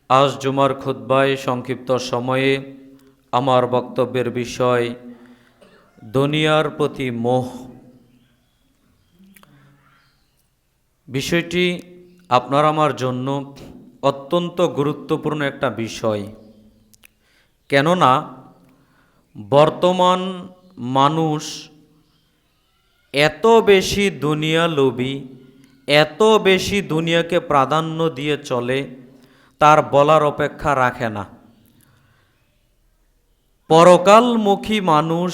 আজ জুমার খুতবায় সংক্ষিপ্ত সময়ে আমার বক্তব্যের বিষয় দুনিয়ার প্রতি মোহ। বিষয়টি আপনার আমার জন্য অত্যন্ত গুরুত্বপূর্ণ একটা বিষয়, কেননা বর্তমান মানুষ এত বেশি দুনিয়া লোভী, এত বেশি দুনিয়াকে প্রাধান্য দিয়ে চলে, তার বলার অপেক্ষা রাখে না। পরকালমুখী মানুষ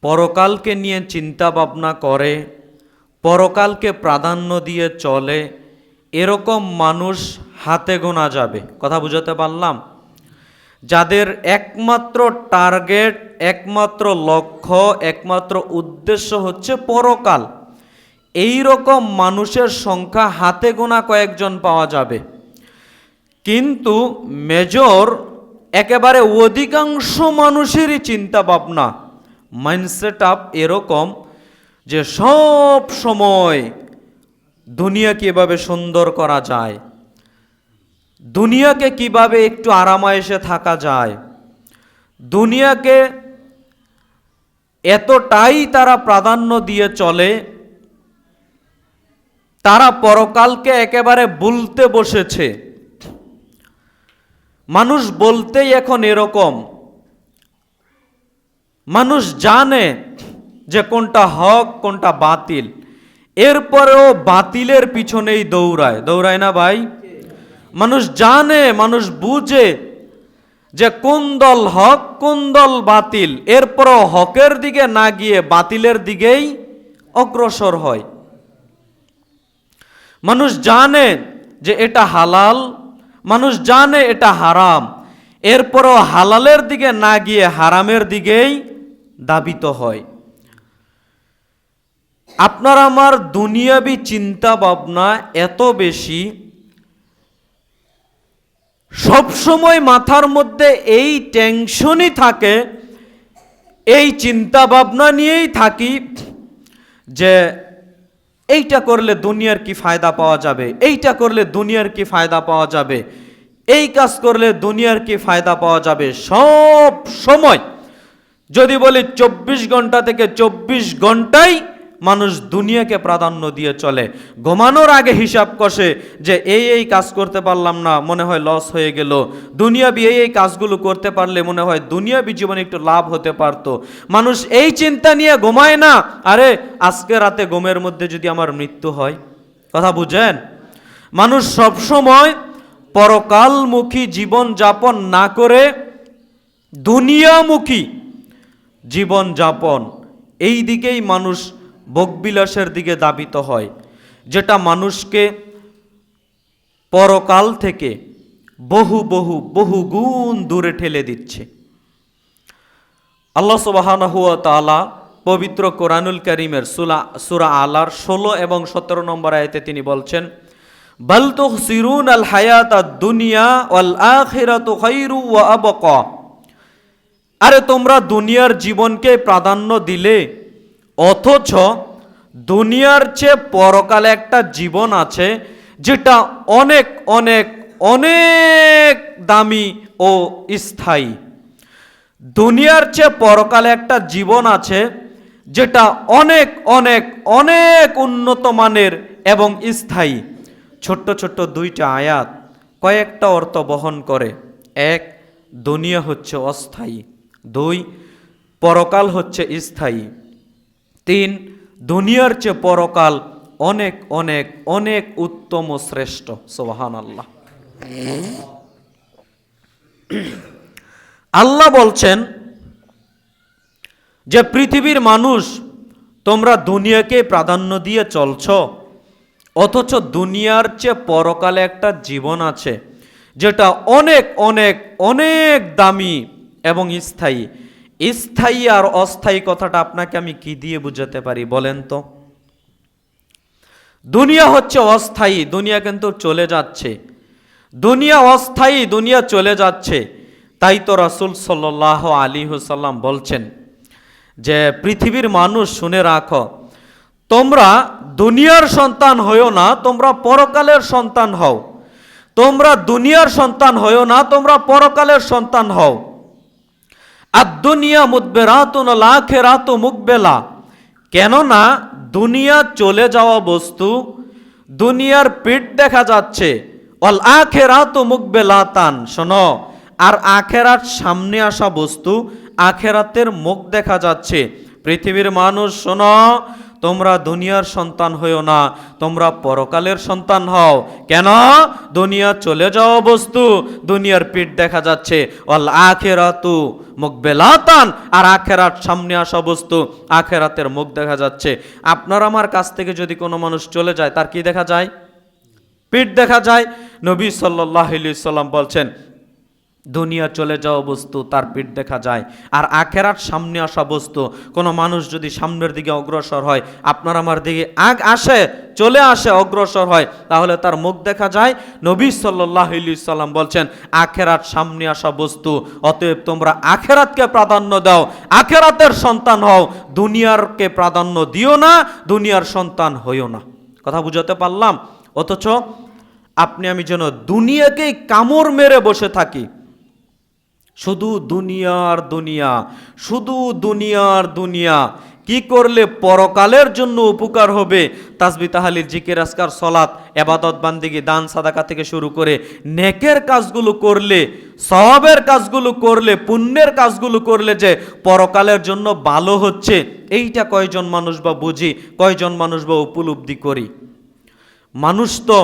পরকালকে নিয়ে চিন্তা ভাবনা করে, পরকালকে প্রাধান্য দিয়ে চলে, এরকম মানুষ হাতে গোনা যাবে। কথা বুঝাতে পারলাম? যাদের একমাত্র টার্গেট, একমাত্র লক্ষ্য, একমাত্র উদ্দেশ্য হচ্ছে পরকাল, এই রকম মানুষের সংখ্যা হাতে গোনা কয়েকজন পাওয়া যাবে। কিন্তু মেজর একেবারে অধিকাংশ মানুষেরই চিন্তা ভাবনা, মাইন্ডসেট আপ এরকম যে সব সময় দুনিয়া কিভাবে সুন্দর করা যায়, দুনিয়াকে কিভাবে একটু আরামায়েশে থাকা যায়, দুনিয়াকে এতটাই তারা প্রাধান্য দিয়ে চলে, তারা পরকালকে একেবারে ভুলতে বসেছে। মানুষ বলতেই এখন এরকম, মানুষ জানে যে কোনটা হক কোনটা বাতিল, এরপরেও বাতিলের পিছনেই দৌড়ায় না ভাই? মানুষ জানে, মানুষ বুঝে যে কোন দল হক কোন দল বাতিল, এরপরও হকের দিকে না গিয়ে বাতিলের দিকেই অগ্রসর হয়। মানুষ জানে যে এটা হালাল, মানুষ জানে এটা হারাম, এরপরও হালালের দিকে না গিয়ে হারামের দিকেই ধাবিত হয়। আপনার আমার দুনিয়াবি চিন্তা ভাবনা এত বেশি, সব সময় মাথার মধ্যে এই টেনশনই থাকে, এই চিন্তা ভাবনা নিয়েই থাকি যে এইটা করলে দুনিয়ার কি ফায়দা পাওয়া যাবে, এইটা করলে দুনিয়ার কি ফায়দা পাওয়া যাবে, এই কাজ করলে দুনিয়ার কি ফায়দা পাওয়া যাবে। সব সময় যদি বলি 24 ঘন্টা থেকে 24 ঘন্টাই মানুষ দুনিয়াকে প্রাধান্য দিয়ে চলে। ঘুমানোর আগে হিসাব কষে যে এই কাজ করতে পারলাম না, মনে হয় লস হয়ে গেল, দুনিয়াবি এই কাজগুলো করতে পারলে মনে হয় দুনিয়াবি জীবনে একটু লাভ হতে পারতো। মানুষ এই চিন্তা নিয়ে ঘুমায় না, আরে আজকে রাতে ঘুমের মধ্যে যদি আমার মৃত্যু হয়। কথা বুঝেন? মানুষ সব সময় পরকালমুখী জীবন যাপন না করে দুনিয়ামুখী জীবন যাপন, এই দিকেই মানুষ ভোগবিলাসের দিকে ধাবিত হয়, যেটা মানুষকে পরকাল থেকে বহু বহু বহু গুণ দূরে ঠেলে দিচ্ছে। আল্লাহ সুবহানাহু ওয়া তাআলা পবিত্র কোরআনুল কারীমের সূরা আলার 16 এবং 17 নম্বর আয়াতে তিনি বলছেন, বাল তুহসিরুনাল হায়াতাদ দুনিয়া ওয়াল আখিরাতু খায়রু ওয়া আবকা। আরে তোমরা দুনিয়ার জীবনকে প্রাধান্য দিলে, অথচ দুনিয়ার চেয়ে পরকালে একটা জীবন আছে যেটা অনেক অনেক অনেক দামি ও স্থায়ী। দুনিয়ার চেয়ে পরকালে একটা জীবন আছে যেটা অনেক অনেক অনেক উন্নত মানের এবং স্থায়ী। ছোট্ট ছোট্ট দুইটা আয়াত কয়েকটা অর্থ বহন করে। এক, দুনিয়া হচ্ছে অস্থায়ী। দুই, পরকাল হচ্ছে স্থায়ী। তিন, দুনিয়ার চেয়ে পরকাল অনেক অনেক অনেক উত্তম ও শ্রেষ্ঠ। সুবহানাল্লাহ। আল্লাহ বলছেন যে পৃথিবীর মানুষ তোমরা দুনিয়াকে প্রাধান্য দিয়ে চলছ, অথচ দুনিয়ার চেয়ে পরকালে একটা জীবন আছে যেটা অনেক অনেক অনেক দামি এবং স্থায়ী। স্থায়ী আর অস্থায়ী কথাটা আপনাকে আমি কি দিয়ে বুঝাতে পারি বলেন তো? দুনিয়া হচ্ছে অস্থায়ী, দুনিয়া কিন্তু চলে যাচ্ছে। দুনিয়া অস্থায়ী, দুনিয়া চলে যাচ্ছে। তাই তো রাসূল সাল্লাল্লাহু আলাইহি ওয়াসাল্লাম বলছেন যে পৃথিবীর মানুষ শুনে রাখো, তোমরা দুনিয়ার সন্তান হইও না, তোমরা পরকালের সন্তান হও। তোমরা দুনিয়ার সন্তান হও না, তোমরা পরকালের সন্তান হও। আর দুনিয়া মুদবেরাতুন আল আখিরাতু মুকবেলা, কেননা দুনিয়া চলে যাওয়া বস্তু, দুনিয়ার পিঠ দেখা যাচ্ছে। অল আখিরাতু মুকবেলাতান, শোনো, আর আখেরাত সামনে আসা বস্তু, আখেরাতের মুখ দেখা যাচ্ছে। পৃথিবীর মানুষ শোনো, তোমরা দুনিয়ার সন্তান হইও না, তোমরা পরকালের সন্তান হও। কেন? দুনিয়া চলে যাওয়া বস্তু, দুনিয়ার পিঠ দেখা যাচ্ছে। অল আখিরাতু মুকবেলাতান, আর আখেরাত সামনে আসা বস্তু, আখেরাতের মুখ দেখা যাচ্ছে। আপনার আমার কাছ থেকে যদি কোনো মানুষ চলে যায়, তার কি দেখা যায়? পিঠ দেখা যায়। নবী সাল্লাল্লাহু আলাইহি সাল্লাম বলছেন, দুনিয়া চলে যাওয়া বস্তু, তার পিঠ দেখা যায়। আর আখেরাত সামনে আসা বস্তু, কোনো মানুষ যদি সামনের দিকে অগ্রসর হয়, আপনার আমার দিকে চলে আসে, অগ্রসর হয়, তাহলে তার মুখ দেখা যায়। নবী সাল্লাল্লাহু আলাইহি সাল্লাম বলছেন, আখেরাত সামনে আসা বস্তু, অতএব তোমরা আখেরাতকে প্রাধান্য দাও, আখেরাতের সন্তান হও, দুনিয়ারকে প্রাধান্য দিও না, দুনিয়ার সন্তান হইও না। কথা বুঝাতে পারলাম? অথচ আপনি আমি যেন দুনিয়াকেই কামড় মেরে বসে থাকি, শুধু দুনিয়ার দুনিয়া, শুধু দুনিয়ার দুনিয়া। কি করলে পরকালের জন্য উপকার হবে? তাসবিহ তাহলিল জিকির আজকার সালাত ইবাদত বান্দিগি দান সাদাকা থেকে শুরু করে নেকের কাজগুলো করলে, সওয়াবের কাজগুলো করলে, পুণ্যের কাজগুলো করলে যে পরকালের জন্য ভালো হচ্ছে, এইটা কয়জন মানুষ বা বুঝি, কয়জন মানুষ বা উপলব্ধি করি? মানুষ তো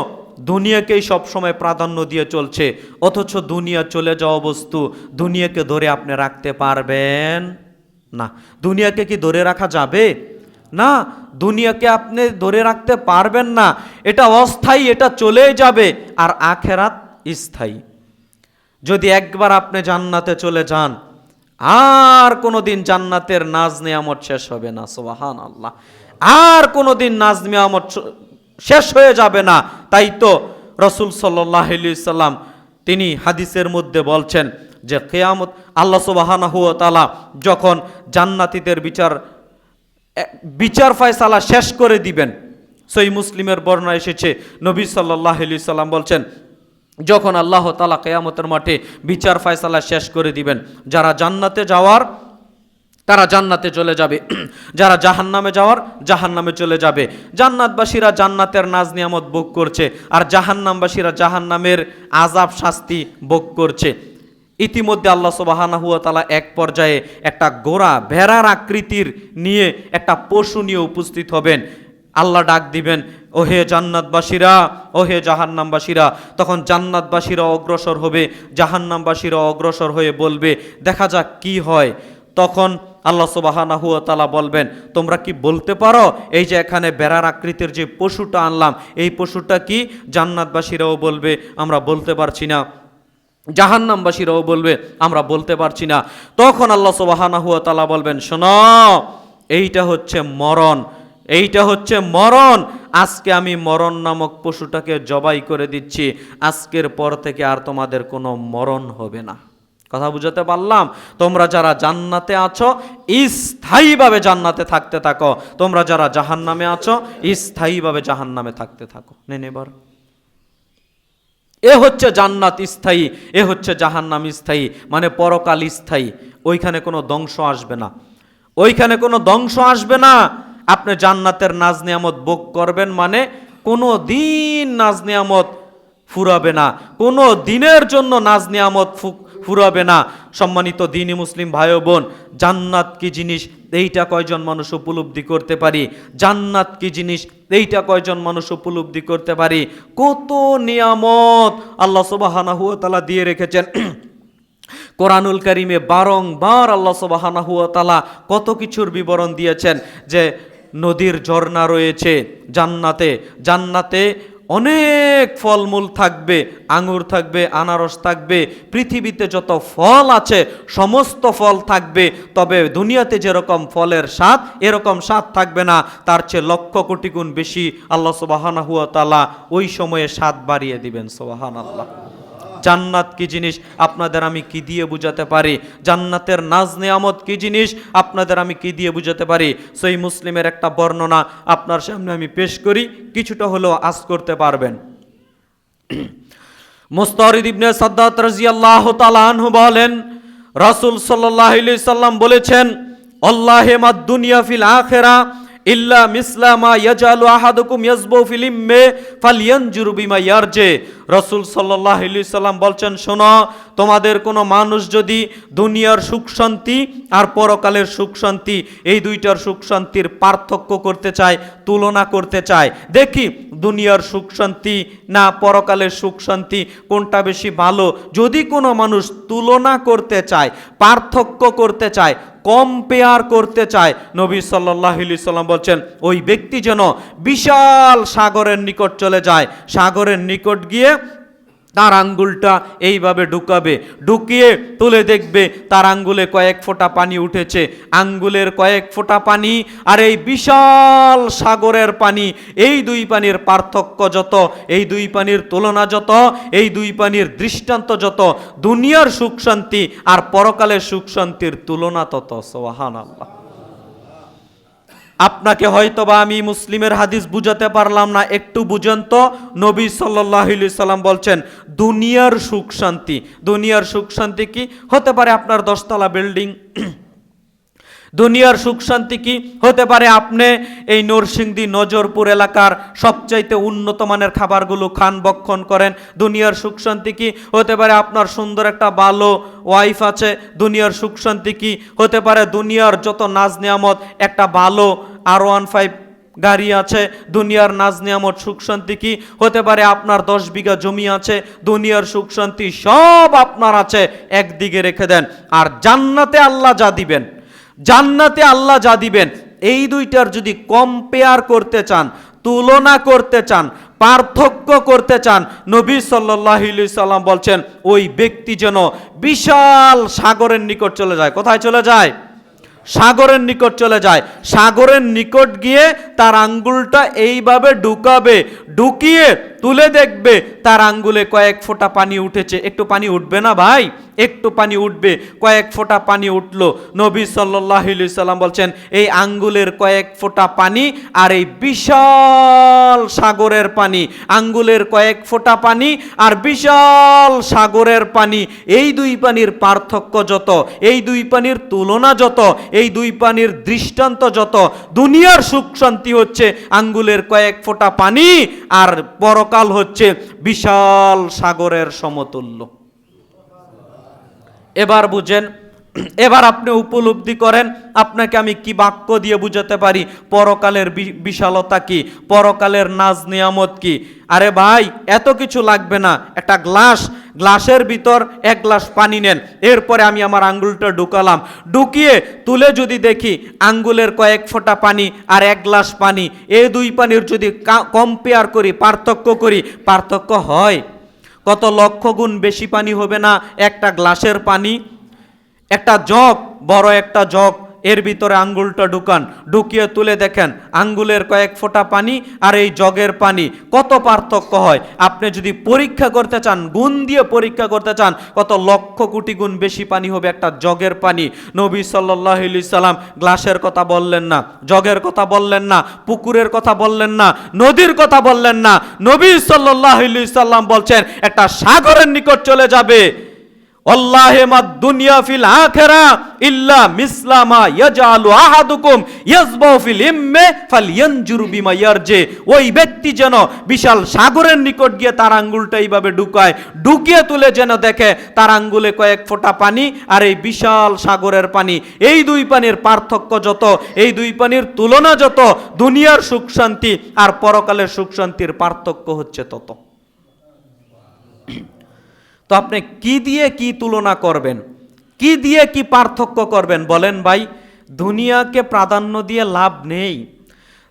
দুনিয়াকেই সবসময় প্রাধান্য দিয়ে চলছে, অথচ দুনিয়া চলে যাওয়া বস্তু, দুনিয়াকে ধরে আপনি রাখতে পারবেন না। দুনিয়াকে কি ধরে রাখা যাবে? না, দুনিয়াকে আপনি ধরে রাখতে পারবেন না। এটা অস্থায়ী, এটা চলেই যাবে। আর আখেরাত স্থায়ী। যদি একবার আপনি জান্নাতে চলে যান, আর কোনোদিন জান্নাতের নাজ নিয়ামত শেষ হবে না। সুবহানাল্লাহ। আর কোনোদিন নাজ নিয়ামত শেষ হয়ে যাবে না। তাই তো রাসূল সাল্লাল্লাহু আলাইহি সাল্লাম তিনি হাদিসের মধ্যে বলছেন যে কিয়ামত, আল্লাহ সুবহানাহু ওয়া তাআলা যখন জান্নাতীদের বিচার ফয়সালা শেষ করে দিবেন, সহিহ মুসলিমের বর্ণনা এসেছে, নবী সাল্লাল্লাহু আলাইহি সাল্লাম বলছেন, যখন আল্লাহ তাআলা কিয়ামতের মাঠে বিচার ফয়সালা শেষ করে দিবেন, যারা জান্নাতে যাওয়ার তারা জান্নাতে চলে যাবে, যারা জাহান্নামে যাওয়ার জাহান্নামে চলে যাবে। জান্নাতবাসীরা জান্নাতের নাজ নিয়ামত ভোগ করছে, আর জাহান্নামবাসীরা জাহান্নামের আযাব শাস্তি ভোগ করছে। ইতিমধ্যে আল্লাহ সুবহানাহু ওয়া তাআলা এক পর্যায়ে একটা গোরা ভেড়ার আকৃতির নিয়ে একটা পশু নিয়ে উপস্থিত হবেন। আল্লাহ ডাক দিবেন, ওহে জান্নাতবাসীরা, ওহে জাহান্নামবাসীরা। তখন জান্নাতবাসীরা অগ্রসর হবে, জাহান্নামবাসীরা অগ্রসর হয়ে বলবে, দেখা যাক কি হয়। তখন আল্লাহ সুবহানাহু ওয়া তাআলা বলবেন, তোমরা কি বলতে পারো এই যে এখানে বেড়ার আকৃতির যে পশুটা আনলাম, এই পশুটা কি? জান্নাতবাসীরাও বলবে, আমরা বলতে পারছি না। জাহান্নামবাসীরাও বলবে, আমরা বলতে পারছি না। তখন আল্লাহ সুবহানাহু ওয়া তাআলা বলবেন, শোনো, এইটা হচ্ছে মরণ, এইটা হচ্ছে মরণ। আজকে আমি মরণ নামক পশুটাকে জবাই করে দিচ্ছি, আজকের পর থেকে আর তোমাদের কোনো মরণ হবে না। কথা বুঝাতে পারলাম? তোমরা যারা জান্নাতে আছো, স্থায়ীভাবে জান্নাতে থাকতে থাকো। তোমরা যারা জাহান্নামে আছো, স্থায়ীভাবে জাহান্নামে থাকতে থাকো। নেন এবার, এ হচ্ছে জান্নাত স্থায়ী, এ হচ্ছে জাহান্নাম স্থায়ী, মানে পরকাল স্থায়ী। ওইখানে কোনো ধ্বংস আসবে না, ওইখানে কোনো ধ্বংস আসবে না। আপনি জান্নাতের নাজ নিয়ামত ভোগ করবেন, মানে কোনো দিন নাজ নিয়ামত ফুরাবে না, কোনো দিনের জন্য নাজ নিয়ামত ফুরাবে না। সম্মানিত দ্বীনি মুসলিম ভাই ও বোন, জান্নাত কি জিনিস এইটা কয়জন মানুষ উপলব্ধি করতে পারি? জান্নাত কি জিনিস এইটা কয়জন মানুষ উপলব্ধি করতে পারি? কত নিয়ামত আল্লাহ সুবহানাহু ওয়া তাআলা দিয়ে রেখেছেন। কোরআনুল কারীমে বারংবার আল্লাহ সুবহানাহু ওয়া তাআলা কত কিছুর বিবরণ দিয়েছেন, যে নদীর ঝর্ণা রয়েছে জান্নাতে, জান্নাতে অনেক ফলমূল থাকবে, আঙ্গুর থাকবে, আনারস থাকবে, পৃথিবীতে যত ফল আছে সমস্ত ফল থাকবে। তবে দুনিয়াতে যেরকম ফলের স্বাদ, এরকম স্বাদ থাকবে না, তার চেয়ে লক্ষ কোটি গুণ বেশি আল্লাহ সুবহানাহু ওয়া তাআলা ওই সময়ে স্বাদ বাড়িয়ে দিবেন। সুবহানাল্লাহ। জান্নাত কি জিনিস আপনাদের আমি কি দিয়ে বুঝাতে পারি? জান্নাতের নাজ নিয়ামত কি জিনিস আপনাদের আমি কি দিয়ে বুঝাতে পারি? সহিহ মুসলিমের একটা বর্ণনা আপনার সামনে আমি পেশ করি, কিছুটা হলেও আঁচ করতে পারবেন। মুস্তারিদ ইবনে সাদ্দাত রাদিয়াল্লাহু তাআলা আনহু বলেন, রাসূল সাল্লাল্লাহু আলাইহি সাল্লাম বলেছেন, আল্লাহে মাদ দুনিয়া ফিল আখিরা ইল্লা মিসলা মা ইয়াজালু আহাদুকুম ইয়াজবু ফিল ইম্মে ফালয়ানজুর বিমা ইয়ারজে। রাসূল সাল্লাল্লাহু আলাইহি সাল্লাম বলছেন, শোনো, তোমাদের কোনো মানুষ যদি দুনিয়ার সুখ শান্তি আর পরকালের সুখ শান্তি, এই দুইটার সুখ শান্তির পার্থক্য করতে চায়, তুলনা করতে চায়, দেখি দুনিয়ার সুখ শান্তি না পরকালের সুখ শান্তি কোনটা বেশি ভালো, যদি কোনো মানুষ তুলনা করতে চায়, পার্থক্য করতে চায়, কম্পেয়ার করতে চায়, নবী সাল্লাল্লাহু আলাইহি সাল্লাম বলছেন ওই ব্যক্তি যেন বিশাল সাগরের নিকট চলে যায়, সাগরের নিকট গিয়ে তার আঙ্গুলটা এইভাবে ঢুকাবে, ঢুকিয়ে তুলে দেখবে তার আঙ্গুলে কয়েক ফোঁটা পানি উঠেছে, আঙ্গুলের কয়েক ফোঁটা পানি আর এই বিশাল সাগরের পানি, এই দুই পানির পার্থক্য যত, এই দুই পানির তুলনা যত, এই দুই পানির দৃষ্টান্ত যত, দুনিয়ার সুখ শান্তি আর পরকালের সুখ শান্তির তুলনা তত। সুবহানাল্লাহ। আপনাকে হয়তোবা আমি মুসলিমের হাদিস বুঝাতে পারলাম না, একটু বুঝেন তো। নবী সাল্লাল্লাহু আলাইহি সাল্লাম বলছেন দুনিয়ার সুখ শান্তি, দুনিয়ার সুখ শান্তি কি হতে পারে? আপনার 10 তলা বিল্ডিং। দুনিয়ার সুখ শান্তি কি হতে পারে? আপনি এই নরসিংদী নজরপুর এলাকার সবচাইতে উন্নত মানের খাবারগুলো খান, ভক্ষণ করেন। দুনিয়ার সুখ শান্তি কি হতে পারে? আপনার সুন্দর একটা ভালো ওয়াইফ আছে। দুনিয়ার সুখ শান্তি কি হতে পারে? দুনিয়ার যত নাজ নিয়ামত, একটা ভালো R15 গাড়ি আছে। দুনিয়ার নাজ নিয়ামত সুখ শান্তি কি হতে পারে? আপনার 10 বিঘা জমি আছে। দুনিয়ার সুখ শান্তি সব আপনার আছে, একদিকে রেখে দেন। আর জান্নাতে আল্লাহ যা দিবেন, জান্নাতে আল্লাহ যা দিবেন, এই দুইটার যদি কম্পেয়ার করতে চান, তুলনা করতে চান, পার্থক্য করতে চান, নবী সাল্লাল্লাহু আলাইহি সাল্লাম বলছেন ওই ব্যক্তি যেন বিশাল সাগরের নিকট চলে যায়। কোথায় চলে যায়? সাগরের নিকট চলে যায়। সাগরের নিকট গিয়ে তার আঙ্গুলটা এইভাবে ঢুকাবে, ঢুকিয়ে তুলে দেখবে তার আঙ্গুলে কয়েক ফোঁটা পানি উঠেছে। একটু পানি উঠবে না ভাই? একটু পানি উঠবে। কয়েক ফোঁটা পানি উঠলো। নবী সাল্লাল্লাহু আলাইহি সাল্লাম বলছেন এই আঙ্গুলের কয়েক ফোঁটা পানি আর এই বিশাল সাগরের পানি, আঙ্গুলের কয়েক ফোঁটা পানি আর বিশাল সাগরের পানি, এই দুই পানির পার্থক্য যত, এই দুই পানির তুলনা যত, এই দুই পানির দৃষ্টান্ত যত, দুনিয়ার সুখ শান্তি হচ্ছে আঙ্গুলের কয়েক ফোঁটা পানি আর পরকাল হচ্ছে বিশাল সাগরের সমতুল্য। এবার বুঝেন, এবার আপনি উপলব্ধি করেন আপনাকে আমি কি বাক্য দিয়ে বুঝাতে পারি পরকালের বিশালতা কি, পরকালের নাজ নিয়ামত কি। আরে ভাই এত কিছু লাগবে না, একটা গ্লাসের ভিতর 1 গ্লাস পানি নেন, এরপরে আমি আমার আঙ্গুলটা ঢুকালাম, ঢুকিয়ে তুলে যদি দেখি আঙ্গুলের কয়েক ফোঁটা পানি আর 1 গ্লাস পানি, এই দুই পানির যদি কম্পেয়ার করি, পার্থক্য করি, পার্থক্য হয়? কত লক্ষ গুণ বেশি পানি হবে না একটা গ্লাসের পানি? একটা জগ, বড় একটা জগ, এর ভিতরে আঙ্গুলটা ঢুকান, ঢুকিয়ে তুলে দেখেন আঙ্গুলের কয়েক ফোঁটা পানি আর এই জগের পানি, কত পার্থক্য হয়। আপনি যদি পরীক্ষা করতে চান, গুণ দিয়ে পরীক্ষা করতে চান, কত লক্ষ কোটি গুণ বেশি পানি হবে একটা জগের পানি। নবী সাল্লাল্লাহু আলাইহি সাল্লাম গ্লাসের কথা বললেন না, জগের কথা বললেন না, পুকুরের কথা বললেন না, নদীর কথা বললেন না। নবী সাল্লাল্লাহু আলাইহি সাল্লাম বলছেন একটা সাগরের নিকট চলে যাবে। আল্লাহে মাদ দুনিয়া ফিল আখিরা ইল্লা মিসলা মা ইয়াজালু আহাদুকুম ইয়াজবু ফিল ইম্মে ফালয়ানজুর বিমা ইয়ারজে। ওই ব্যক্তি যেন বিশাল সাগরের নিকট গিয়ে তার আঙ্গুলটা এইভাবে ঢুকায়, ঢুকিয়ে তুলে যেন দেখে তার আঙ্গুলে কয়েক ফোঁটা পানি আর এই বিশাল সাগরের পানি, এই দুই পানির পার্থক্য যত, এই দুই পানির তুলনা যত, দুনিয়ার সুখ শান্তি আর পরকালের সুখ শান্তির পার্থক্য হচ্ছে তত। তো আপনি কি দিয়ে কি তুলনা করবেন, কি দিয়ে কি পার্থক্য করবেন বলেন ভাই? দুনিয়াকে প্রাধান্য দিয়ে লাভ নেই,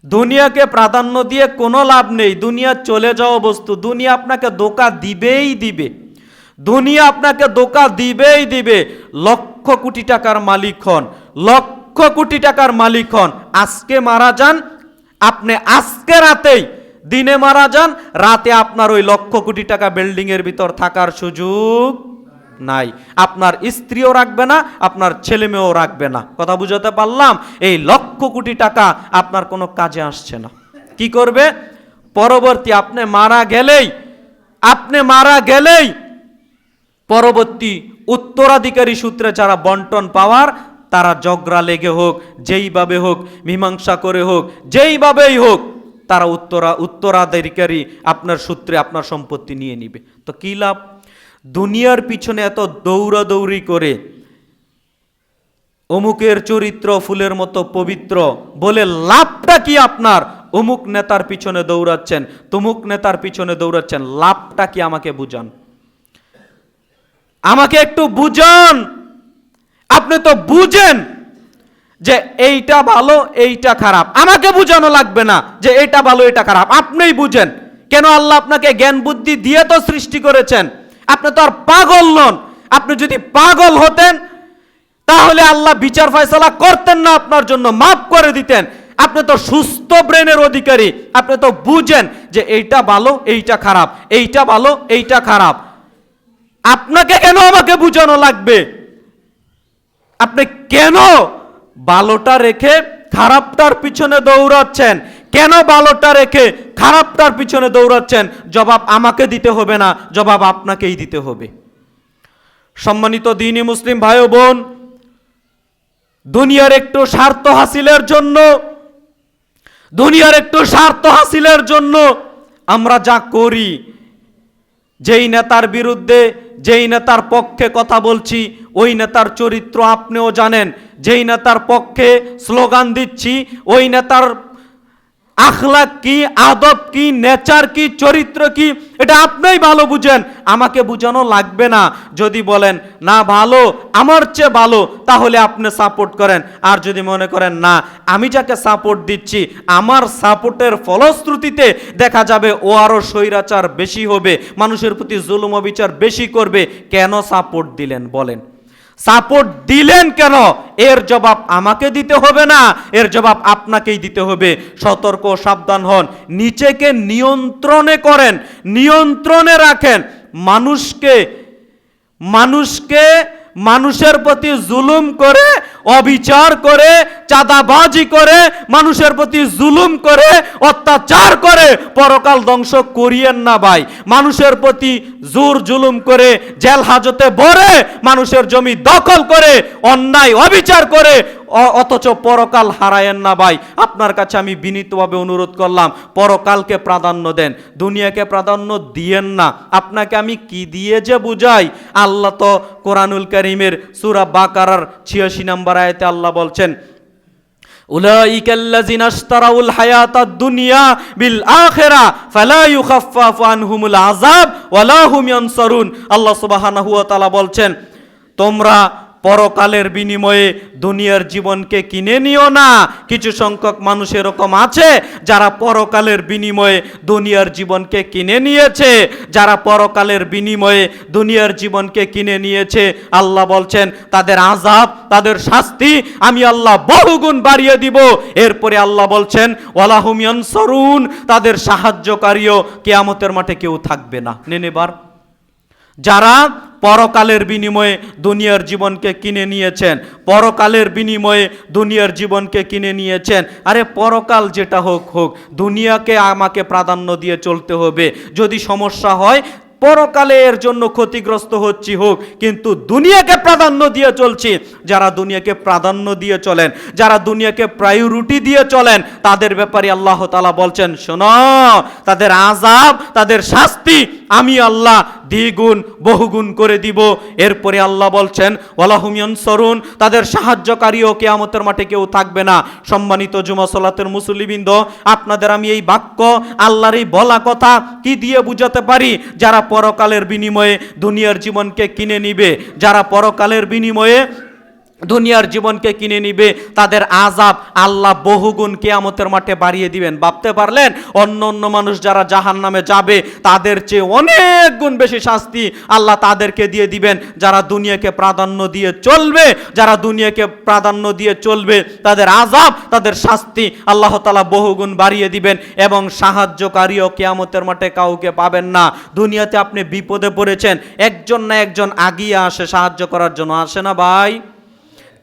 দুনিয়াকে প্রাধান্য দিয়ে কোনো লাভ নেই। দুনিয়া চলে যাওয়া বস্তু, দুনিয়া আপনাকে ধোঁকা দিবেই দিবে, দুনিয়া আপনাকে ধোঁকা দিবেই দিবে। লক্ষ কোটি টাকার মালিক হন, লক্ষ কোটি টাকার মালিক হন, আজকে মারা যান আপনি, আজকে রাতেই, দিনে মারা যান, রাতে আপনার ওই লক্ষ কোটি টাকা বিল্ডিং এর ভিতর থাকার সুযোগ নাই। আপনার স্ত্রীও রাখবে না, আপনার ছেলে মেয়েও রাখবে না। কথা বুঝাতে পারলাম? এই লক্ষ কোটি টাকা আপনার কোনো কাজে আসছে না। কি করবে? পরবর্তী আপনি মারা গেলেই আপনি মারা গেলেই পরবর্তী উত্তরাধিকারী সূত্রে যারা বন্টন পাওয়ার, তারা ঝগড়া লেগে হোক, যেইভাবে হোক, মীমাংসা করে হোক, যেইভাবেই হোক, তারা উত্তরাধিকারী আপনার সূত্রে আপনার সম্পত্তি নিয়ে নিবে। তো কি লাভ? দুনিয়ার পিছনে এত দৌড়াদৌড়ি করে অমুকের চরিত্র ফুলের মতো পবিত্র বলে লাভটা কি আপনার? অমুক নেতার পিছনে দৌড়াচ্ছেন, তমুক নেতার পিছনে দৌড়াচ্ছেন, লাভটা কি আমাকে বুঝান, আমাকে একটু বুঝান। আপনি তো বুঝেন যে এইটা ভালো এইটা খারাপ, আমাকে বুঝানো লাগবে না যে এটা ভালো এটা খারাপ, আপনিই বুঝেন। কেন? আল্লাহ আপনাকে জ্ঞান বুদ্ধি দিয়ে তো সৃষ্টি করেছেন। আপনি তো আর পাগল নন। আপনি যদি পাগল হতেন তাহলে আল্লাহ বিচার ফয়সালা করতেন না, আপনার জন্য মাফ করে দিতেন। আপনি তো সুস্থ ব্রেনের অধিকারী, আপনি তো বুঝেন যে এইটা ভালো এইটা খারাপ, এইটা ভালো এইটা খারাপ। আপনাকে কেন আমাকে বুঝানো লাগবে? আপনি কেন ভালোটা রেখে খারাপটার পিছনে দৌড়াচ্ছেন? কেন ভালোটা রেখে খারাপটার পিছনে দৌড়াচ্ছেন? জবাব আমাকে দিতে হবে না, জবাব আপনাকেই দিতে হবে। সম্মানিত দ্বীনি মুসলিম ভাই ও বোন, দুনিয়ার একটু স্বার্থ হাসিলের জন্য, দুনিয়ার একটু স্বার্থ হাসিলের জন্য আমরা যা করি, যেই নেতার বিরুদ্ধে, যেই নেতার পক্ষে কথা বলছি, ওই নেতার চরিত্র আপনিও জানেন। যেই নেতার পক্ষে স্লোগান দিচ্ছি, ওই নেতার আখলাক কি, আদব কি, নেচার কি, চরিত্র কি, এটা আপনিই ভালো বুঝেন, আমাকে বুঝানো লাগবে না। যদি বলেন না ভালো, আমার চেয়ে ভালো, তাহলে আপনি সাপোর্ট করেন। আর যদি মনে করেন না, আমি যাকে সাপোর্ট দিচ্ছি, আমার সাপোর্টের ফলশ্রুতিতে দেখা যাবে ও আরো স্বৈরাচার বেশি হবে, মানুষের প্রতি জুলুম অবিচার বেশি করবে, কেন সাপোর্ট দিলেন বলেন? সাপোর্ট দিলেন কেন? এর জবাব আমাকে দিতে হবে না, এর জবাব আপনাকেই দিতে হবে। সতর্ক, সাবধান হন, নিজেকে নিয়ন্ত্রণে করেন, নিয়ন্ত্রণে রাখেন। মানুষের প্রতি জুলুম করে, অবিচার করে, চাঁদাবাজি করে, মানুষের প্রতি জুলুম করে, অত্যাচার করে পরকাল ধ্বংস করিয়েন না ভাই। মানুষের প্রতি জোর জুলুম করে, জেল হাজতে ভরে, মানুষের জমি দখল করে, অন্যায় অবিচার করে, অথচ পরকাল হারায়েন না ভাই। আপনার কাছে আমি বিনীতভাবে অনুরোধ করলাম, পরকালকে প্রাধান্য দেন, দুনিয়াকে প্রাধান্য দিয়েন না। আপনাকে আমি কি দিয়ে যে বুঝাই? আল্লাহ তো কোরআনুল কারীমের সূরা বাকারার 86 নম্বর আয়াতে আল্লাহ বলছেন, উলাইকাল্লাযিনা ইশতারাউল হায়াতাদ দুনিয়া বিল আখিরা ফালা ইউখাফফাফু আনহুমুল আযাব ওয়ালা হুম ইয়ানসারুন। আল্লাহ সুবহানাহু ওয়া তাআলা বলছেন, তোমরা পরকালের বিনিময়ে দুনিয়ার জীবনকে কিনে নিও না। কিছু সংখ্যক মানুষ এরকম আছে যারা পরকালের বিনিময়ে দুনিয়ার জীবনকে কিনে নিয়েছে, যারা পরকালের বিনিময়ে দুনিয়ার জীবনকে কিনে নিয়েছে। আল্লাহ বলছেন তাদের আযাব, তাদের শাস্তি আমি আল্লাহ বহুগুণ বাড়িয়ে দিব। এরপরে আল্লাহ বলছেন ওয়ালা হুম ইয়ানসারুন, তাদের সাহায্যকারীও কিয়ামতের মাঠে কেউ থাকবে না। নেন এবার, যারা পরকালের বিনিময়ে দুনিয়ার জীবনকে কিনে নিয়েছেন, পরকালের বিনিময়ে দুনিয়ার জীবনকে কিনে নিয়েছেন। আরে পরকাল যেটা হোক হোক, দুনিয়াকে আমাকে প্রাধান্য দিয়ে চলতে হবে। যদি সমস্যা হয় পরকালে এর জন্য ক্ষতিগ্রস্ত হচ্ছি হোক, কিন্তু দুনিয়াকে প্রাধান্য দিয়ে চলছি। যারা দুনিয়াকে প্রাধান্য দিয়ে চলেন, যারা দুনিয়াকে প্রায়োরিটি দিয়ে চলেন, তাদের ব্যাপারে আল্লাহ তাআলা বলছেন, শোনো, তাদের আযাব, তাদের শাস্তি আমি আল্লাহ দ্বিগুণ বহুগুণ করে দিব। এরপরে আল্লাহ বলছেন ওয়ালা হুম ইয়ানসারুন, তাদের সাহায্যকারীও কিয়ামতের মাঠে কেউ থাকবে না। সম্মানিত জুমা সালাতের মুসল্লিবৃন্দ, আপনাদের আমি এই বাক্য, আল্লাহর এই বলা কথা কি দিয়ে বুঝাতে পারি? যারা পরকালের বিনিময়ে দুনিয়ার জীবনকে কিনে নিবে, যারা পরকালের বিনিময়ে দুনিয়ার জীবনকে কিনে নিবে, তাদের আযাব আল্লাহ বহুগুণ কিয়ামতের মাঠে বাড়িয়ে দিবেন। ভাবতে পারলেন? অন্য অন্য মানুষ যারা জাহান্নামে যাবে তাদের চেয়ে অনেক গুণ বেশি শাস্তি আল্লাহ তাদেরকে দিয়ে দিবেন। যারা দুনিয়াকে প্রাধান্য দিয়ে চলবে, যারা দুনিয়াকে প্রাধান্য দিয়ে চলবে, তাদের আযাব, তাদের শাস্তি আল্লাহ তাআলা বহুগুণ বাড়িয়ে দিবেন। এবং সাহায্যকারীও কিয়ামতের মাঠে কাউকে পাবেন না। দুনিয়াতে আপনি বিপদে পড়েছেন, একজন না একজন আগিয়ে আসে সাহায্য করার জন্য, আসে না ভাই?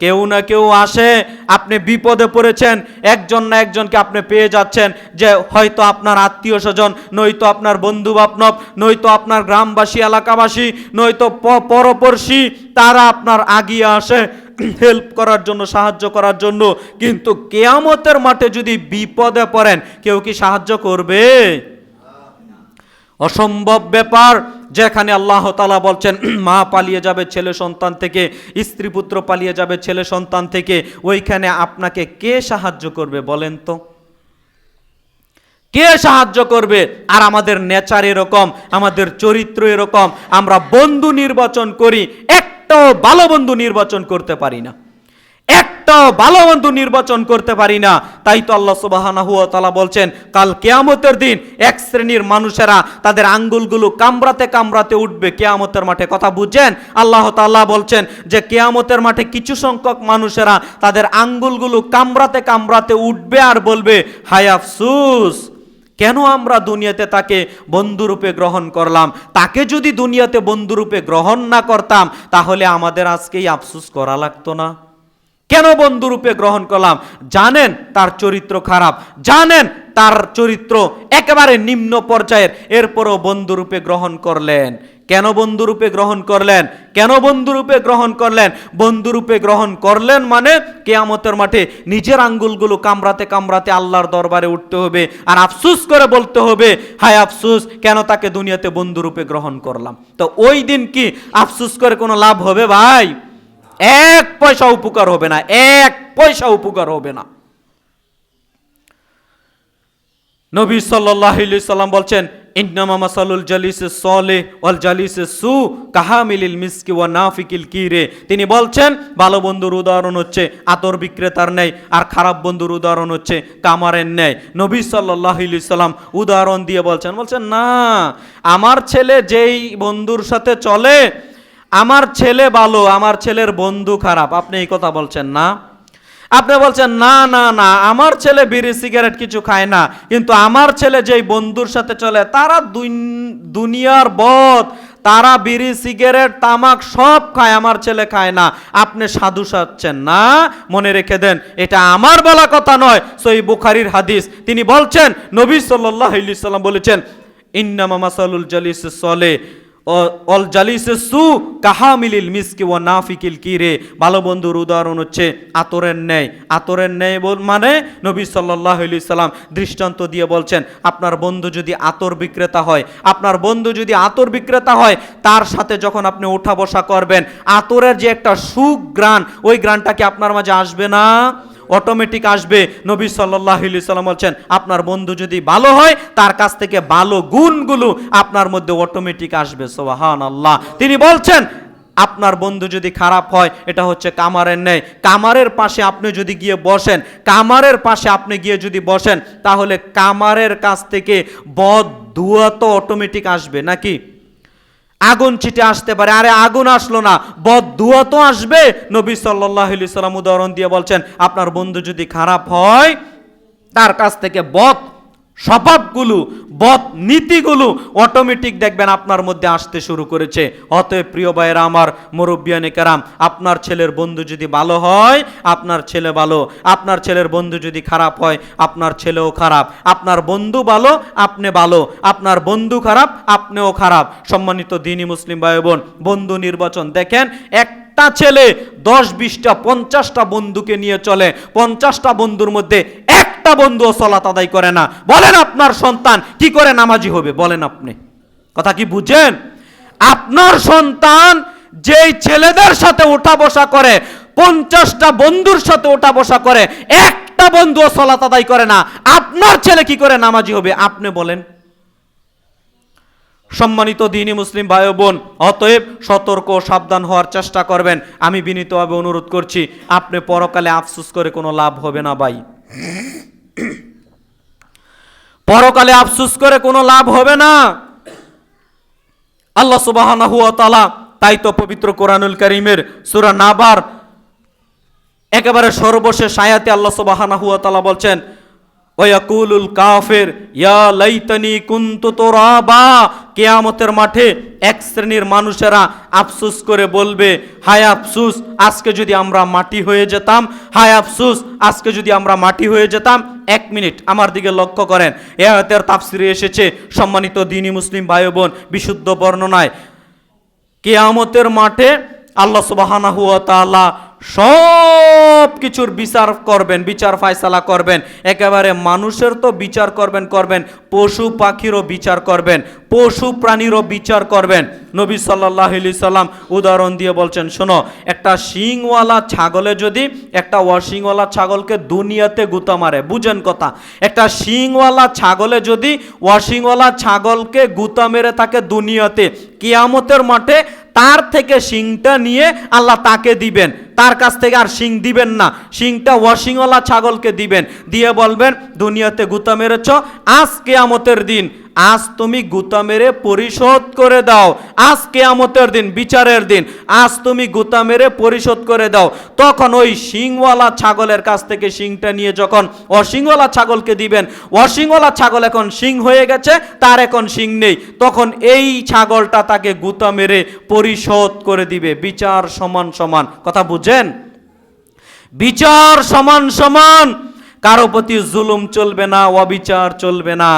কেউ না কেউ আসে, আপনি বিপদে পড়েছেন, একজন না একজনকে আপনি পেয়ে যাচ্ছেন, যে হয়তো আপনার আত্মীয় স্বজন, নয়তো আপনার বন্ধু বান্ধব, নয়তো আপনার গ্রামবাসী এলাকাবাসী, নয়তো পরপড়শি, তারা আপনার আগিয়ে আসে হেল্প করার জন্য, সাহায্য করার জন্য। কিন্তু কিয়ামতের মাঠে যদি বিপদে পড়েন, কেউ কি সাহায্য করবে? অসম্ভব ব্যাপার। যেখানে আল্লাহ তাআলা বলছেন মা পালিয়ে যাবে ছেলে সন্তান থেকে, স্ত্রী পুত্র পালিয়ে যাবে ছেলে সন্তান থেকে, ওইখানে আপনাকে কে সাহায্য করবে বলেন তো? কে সাহায্য করবে? আর আমাদের নেচার এরকম, আমাদের চরিত্র এরকম, আমরা বন্ধু নির্বাচন করি, একটাও ভালো বন্ধু নির্বাচন করতে পারি না, একটাও ভালো বন্ধু নির্বাচন করতে পারি না। তাই তো আল্লাহ সুবহানাহু ওয়া তাআলা বলছেন, কাল কিয়ামতের দিন এক শ্রেণীর মানুষেরা তাদের আঙ্গুলগুলো কামড়াতে কামড়াতে উঠবে কিয়ামতের মাঠে। কথা বুঝছেন? আল্লাহ তাআলা বলছেন যে কিয়ামতের মাঠে কিছু সংখ্যক মানুষেরা তাদের আঙ্গুলগুলো কামড়াতে কামড়াতে উঠবে আর বলবে, হায় আফসোস, কেন আমরা দুনিয়াতে তাকে বন্ধুরূপে গ্রহণ করলাম। তাকে যদি দুনিয়াতে বন্ধুরূপে গ্রহণ না করতাম, তাহলে আমাদের আজকেই আফসোস করা লাগতো না। কেন বন্ধুরূপে গ্রহণ করলাম? জানেন তার চরিত্র খারাপ, জানেন তার চরিত্র একেবারে নিম্ন পর্যায়ের, এরপরও বন্ধুরূপে গ্রহণ করলেন। কেন বন্ধুরূপে গ্রহণ করলেন? কেন বন্ধুরূপে গ্রহণ করলেন? বন্ধুরূপে গ্রহণ করলেন মানে কিয়ামতের মাঠে নিজের আঙ্গুলগুলো কামড়াতে কামড়াতে আল্লাহর দরবারে উঠতে হবে, আর আফসোস করে বলতে হবে, হায় আফসোস, কেন তাকে দুনিয়াতে বন্ধুরূপে গ্রহণ করলাম। তো ওই দিন কি আফসোস করে কোনো লাভ হবে ভাই? এক পয়সা উপকার হবে না, এক পয়সা উপকার হবে না। নবী সাল্লাল্লাহু আলাইহি সাল্লাম বলছেন, ইন্নামা মাসালুল জালিসিস সালেহ ওয়াল জালিসিস সু কাহামিলিল মিসকি ওয়া নাফিকিল কিরে। তিনি বলছেন ভালো বন্ধুর উদাহরণ হচ্ছে আতর বিক্রেতার ন্যায়, আর খারাপ বন্ধুর উদাহরণ হচ্ছে কামারের ন্যায়। নবী সাল্লাল্লাহু আলাইহি সাল্লাম উদাহরণ দিয়ে বলছেন না, আমার ছেলে যেই বন্ধুর সাথে চলে, আমার ছেলে ভালো, আমার ছেলের বন্ধু খারাপ। আপনি এই কথা বলছেন না? আপনি বলছেন না না না, আমার ছেলে বিড়ি সিগারেট কিছু খায় না, কিন্তু আমার ছেলে যেই বন্ধুর সাথে চলে তারা দুনিয়ার বদ, তারা বিড়ি সিগারেট তামাক সব খায়, আমার ছেলে খায় না। আপনি সাধু সাচ্ছেন না? মনে রেখে দেন, এটা আমার বলা কথা নয়, সহিহ বুখারীর হাদিস। তিনি বলছেন, নবী সাল্লাল্লাহু আলাইহি সাল্লাম বলেছেন, ইন্নামা মাসালুল জালিসিস সালেহ অল জালিসিস সু কাহামিলিল মিসকি ওয়া নাফিকিল কিরে। ভালো বন্ধুর উদাহরণ হচ্ছে আতরের ন্যায়। আতরের ন্যায় মানে নবী সাল্লাল্লাহু আলাইহি সাল্লাম দৃষ্টান্ত দিয়ে বলছেন, আপনার বন্ধু যদি আতর বিক্রেতা হয়, আপনার বন্ধু যদি আতর বিক্রেতা হয়, তার সাথে যখন আপনি ওঠা বসা করবেন, আতরের যে একটা সুঘ্রাণ, ওই ঘ্রাণটা কি আপনার মাঝে আসবে না? অটোমেটিক আসবে। নবী সাল্লাল্লাহু আলাইহি সাল্লাম বলছেন, আপনার বন্ধু যদি ভালো হয়, তার কাছ থেকে ভালো গুণগুলো আপনার মধ্যে অটোমেটিক আসবে। সুবহানাল্লাহ। তিনি বলছেন, আপনার বন্ধু যদি খারাপ হয়, এটা হচ্ছে কামারের ন্যায়। কামারের পাশে আপনি যদি গিয়ে বসেন, কামারের পাশে আপনি গিয়ে যদি বসেন, তাহলে কামারের কাছ থেকে বদ ধোঁয়া তো অটোমেটিক আসবে নাকি? আগুন ছিটে আসতে পারে, আরে আগুন আসলো না, বদ ধোঁয়া তো আসবে। নবী সাল্লাল্লাহু আলাইহি সাল্লাম উদাহরণ দিয়ে বলছেন, আপনার বন্ধু যদি খারাপ হয়, তার কাছ থেকে বদ স্বভাবগুলো, বদ নীতিগুলো অটোমেটিক দেখবেন আপনার মধ্যে আসতে শুরু করেছে। অতএব প্রিয় ভাইয়েরা আমার, মুরব্বিয়ানে কেরাম, আপনার ছেলের বন্ধু যদি ভালো হয়, আপনার ছেলে ভালো। আপনার ছেলের বন্ধু যদি খারাপ হয়, আপনার ছেলেও খারাপ। আপনার বন্ধু ভালো, আপনি ভালো। আপনার বন্ধু খারাপ, আপনিও খারাপ। সম্মানিত দ্বীনি মুসলিম ভাই বোন, বন্ধু নির্বাচন দেখেন, একটা ছেলে 10-20টা 50টা বন্ধুকে নিয়ে চলে, 50টা বন্ধুর মধ্যে একটা বন্ধুও সালাত আদায় করে না। বলেন আপনার সন্তান কি করে নামাজি হবে? বলেন আপনি, কথা কি বুঝেন? আপনার সন্তান যেই ছেলেদের সাথে ওঠা বসা করে, 50টা বন্ধুর সাথে ওঠা বসা করে, একটা বন্ধুও সালাত আদায় করে না, আপনার ছেলে কি করে নামাজি হবে? আপনি বলেন। সম্মানিত দ্বীনি মুসলিম ভাই বোন, অতএব সতর্ক সাবধান হওয়ার চেষ্টা করবেন। আমি বিনীতভাবে অনুরোধ করছি, আপনি পরকালে আফসোস করে কোনো লাভ হবে না ভাই। পরকালে আফসোস করে কোনো লাভ হবে না। আল্লাহ সুবহানাহু ওয়া তাআলা তাই তো পবিত্র কোরআনুল কারীমের সূরা নাবার একেবারে সর্বশেষ আয়াতে আল্লাহ সুবহানাহু ওয়া তাআলা বলছেন, ওয়াকুলুল কাফির ইয়া লাইতানি কুনতু তুরাবা, কিয়ামতের মাঠে এক শ্রেণীর মানুষেরা আফসোস করে বলবে, হায় আফসোস আজকে যদি আমরা মাটি হয়ে যেতাম, হায় আফসোস আজকে যদি আমরা মাটি হয়ে যেতাম। এক মিনিট আমার দিকে লক্ষ্য করেন, এ আয়াতের তাফসিরে এসেছে সম্মানিত দ্বীনি মুসলিম ভাই বোন বিশুদ্ধ বর্ণনায়, কিয়ামতের মাঠে আল্লাহ সুবহানাহু ওয়া তাআলা সব কিছুর বিচার করবেন, বিচার ফায়সালা করবেন। একেবারে মানুষের তো বিচার করবেন, পশু পাখিরও বিচার করবেন, পশু প্রাণীরও বিচার করবেন। নবী সাল্লাল্লাহু আলাইহি সাল্লাম উদাহরণ দিয়ে বলছেন, শোনো, একটা শিংওয়ালা ছাগলে যদি একটা অশিংওয়ালা ছাগলকে দুনিয়াতে গুতা মারে, বুঝেন কথা, একটা শিংওয়ালা ছাগলে যদি অশিংওয়ালা ছাগলকে গুতা মেরে থাকে দুনিয়াতে, কিয়ামতের মাঠে তার থেকে শিংটা নিয়ে আল্লাহ তাকে দিবেন, তার কাছ থেকে আর শিং দিবেন না, শিংটা ওয়াশিংওয়ালা ছাগলকে দিবেন, দিয়ে বলবেন দুনিয়াতে গুতা মেরেছ, আজ কিয়ামতের দিন আজ তুমি গুতা মেরে পরিশোধ করে দাও, আজ কিয়ামতের দিন বিচারের দিন, আজ তুমি গুতা মেরে পরিশোধ করে দাও। তখন ওই শিংওয়ালা ছাগলের কাছ থেকে শিংটা নিয়ে যখন অশিংওয়ালা ছাগলকে দিবেন, অশিংওয়ালা ছাগল এখন শিং হয়ে গেছে, তার এখন শিং নেই, তখন এই ছাগলটা তাকে গুতা মেরে পরিশোধ করে দিবে। বিচার সমান সমান, কথা বুঝেন? বিচার সমান সমান, কারো প্রতি জুলুম চলবে না, অবিচার চলবে না।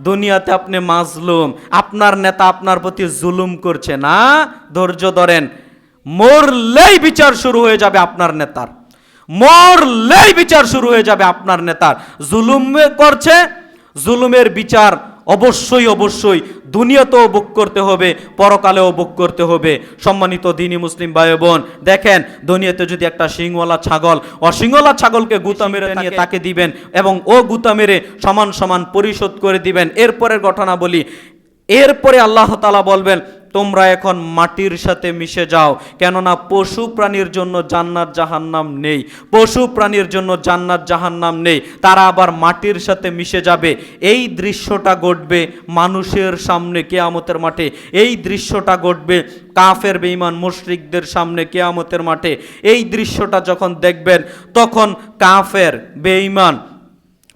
দুনিয়াতে আপনি মাজলুম, আপনার নেতা আপনার প্রতি জুলুম করছে না, ধৈর্য ধরেন, মরলেই বিচার শুরু হয়ে যাবে আপনার নেতার, মরলেই বিচার শুরু হয়ে যাবে আপনার নেতার। জুলুম করছে, জুলুমের বিচার অবশ্যই অবশ্যই দুনিয়াতেও ভোগ করতে হবে, পরকালেও ভোগ করতে হবে। সম্মানিত দ্বীনি মুসলিম ভাই বোন, দেখেন দুনিয়াতে যদি একটা শিংওয়ালা ছাগল অশিংওয়ালা ছাগলকে গুতা মেরে নিয়ে তাকে দিবেন এবং ও গুতা মেরে সমান সমান পরিশোধ করে দিবেন। এরপরের ঘটনা বলি, এরপরে আল্লাহ তাআলা বলবেন, তোমরা এখন মাটির সাথে মিশে যাও, কেননা পশু প্রাণীর জন্য জান্নাত জাহান্নাম নেই, পশু প্রাণীর জন্য জান্নাত জাহান্নাম নেই, তারা আবার মাটির সাথে মিশে যাবে। এই দৃশ্যটা ঘটবে মানুষের সামনে কিয়ামতের মাঠে, এই দৃশ্যটা ঘটবে কাফের বেঈমান মুশরিকদের সামনে কিয়ামতের মাঠে। এই দৃশ্যটা যখন দেখবেন তখন কাফের বেঈমান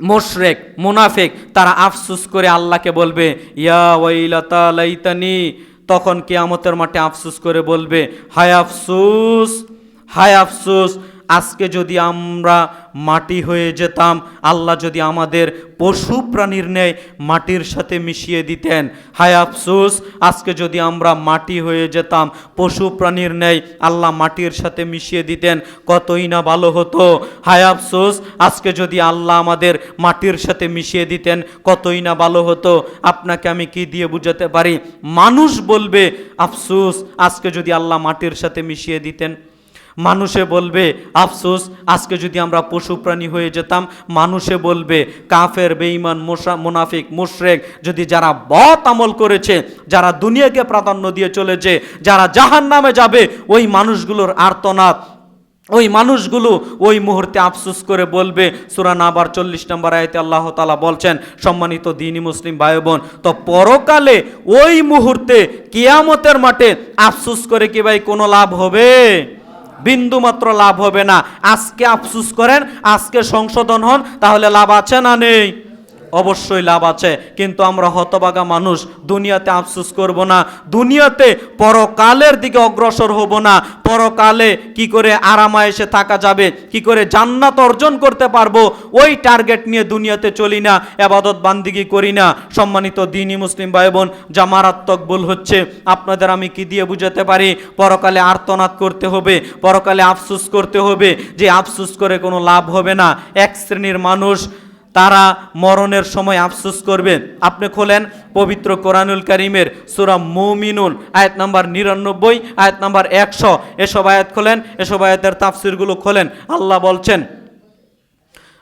মুশরিক মুনাফিক তারা আফসোস করে আল্লাহকে বলবে, ইয়া ওয়াইলাতা লাইতানি, তখন কিয়ামতের মাঠে আফসোস করে বলবে, হায় আফসোস, হায় আফসোস, আজকে যদি আমরা মাটি হয়ে যেতাম, আল্লাহ যদি আমাদের পশু প্রাণীর ন্যায় মাটির সাথে মিশিয়ে দিতেন। হায় আফসোস, আজকে যদি আমরা মাটি হয়ে যেতাম, পশু প্রাণীর ন্যায় আল্লাহ মাটির সাথে মিশিয়ে দিতেন, কতই না ভালো হতো। হায় আফসোস, আজকে যদি আল্লাহ আমাদের মাটির সাথে মিশিয়ে দিতেন, কতই না ভালো হতো। আপনাকে আমি কি দিয়ে বুঝাতে পারি? মানুষ বলবে আফসোস, আজকে যদি আল্লাহ মাটির সাথে মিশিয়ে দিতেন। মানুষে বলবে আফসোস, আজকে যদি আমরা পশু প্রাণী হয়ে যেতাম। মানুষে বলবে কাফের বেঈমান মুনাফিক মুশরিক যদি যারা বদ আমল করেছে, যারা দুনিয়াকে প্রাধান্য দিয়ে চলেছে, যারা জাহান্নামে যাবে, ওই মানুষগুলোর আর্তনাদ, ওই মানুষগুলো ওই মুহূর্তে আফসোস করে বলবে। সূরা নাবার 40 নম্বর আয়াতে আল্লাহ তাআলা বলছেন, সম্মানিত দ্বীনি মুসলিম ভাই বোন, তো পরকালে ওই মুহূর্তে কিয়ামতের মাঠে আফসোস করে কি ভাই কোনো লাভ হবে? বিন্দু মাত্র লাভ হবে না। আজকে আফসোস করেন, আজকে সংশোধন হন, তাহলে লাভ আছে না নেই? অবশ্যই লাভ আছে। কিন্তু আমরা হতভাগা মানুষ, দুনিয়াতে আফসোস করব না, দুনিয়াতে পরকালের দিকে অগ্রসর হব না। পরকালে কি করে আরামায়েশে থাকা যাবে, কি করে জান্নাত অর্জন করতে পারবো, ওই টার্গেট নিয়ে দুনিয়াতে চলি না, ইবাদত বান্দিগি করি না। সম্মানিত দ্বীনি মুসলিম ভাই বোন, যা মারাত্মক ভুল হচ্ছে, আপনাদের আমি কি দিয়ে বুঝাতে পারি? পরকালে আর্তনাদ করতে হবে, পরকালে আফসোস করতে হবে, যে আফসোস করে কোনো লাভ হবে না। এক শ্রেণীর মানুষ তারা মরণের সময় আফসোস করবে। আপনি খোলেন পবিত্র কোরআনুল কারীমের সূরা মুমিনুন আয়াত নাম্বার 99, আয়াত নাম্বার 100, এসব আয়াত খোলেন, এসব আয়াতের তাফসীরগুলো খোলেন। আল্লাহ বলছেন,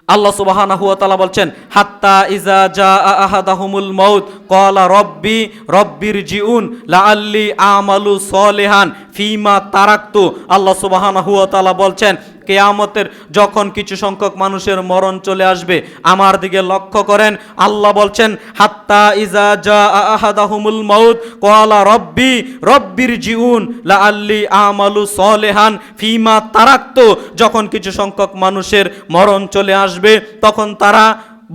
আল্লাহ সুবহানাহু ওয়া তাআলা বলছেন, হাত্তা ইজা জাআ আহাদাহুমুল মাউত ক্বালা রব্বি রব্বিরজিউন লাআল্লি আমালু সলিহান ফিমা তারাকতু। আল্লাহ সুবহানাহু ওয়া তাআলা বলছেন, কিয়ামতের যখন কিছু সংখ্যক মানুষের মরণ চলে আসবে, আমার দিকে লক্ষ্য করেন, আল্লাহ বলছেন, হাত্তা ইজা জাআ আহাদাহুমুল মাউত ক্বালা রব্বি রব্বিরজিউন লাআল্লি আমালু সলিহান ফিমা তারাকতু। যখন কিছু সংখ্যক মানুষের মরণ চলে আসবে, তখন তারা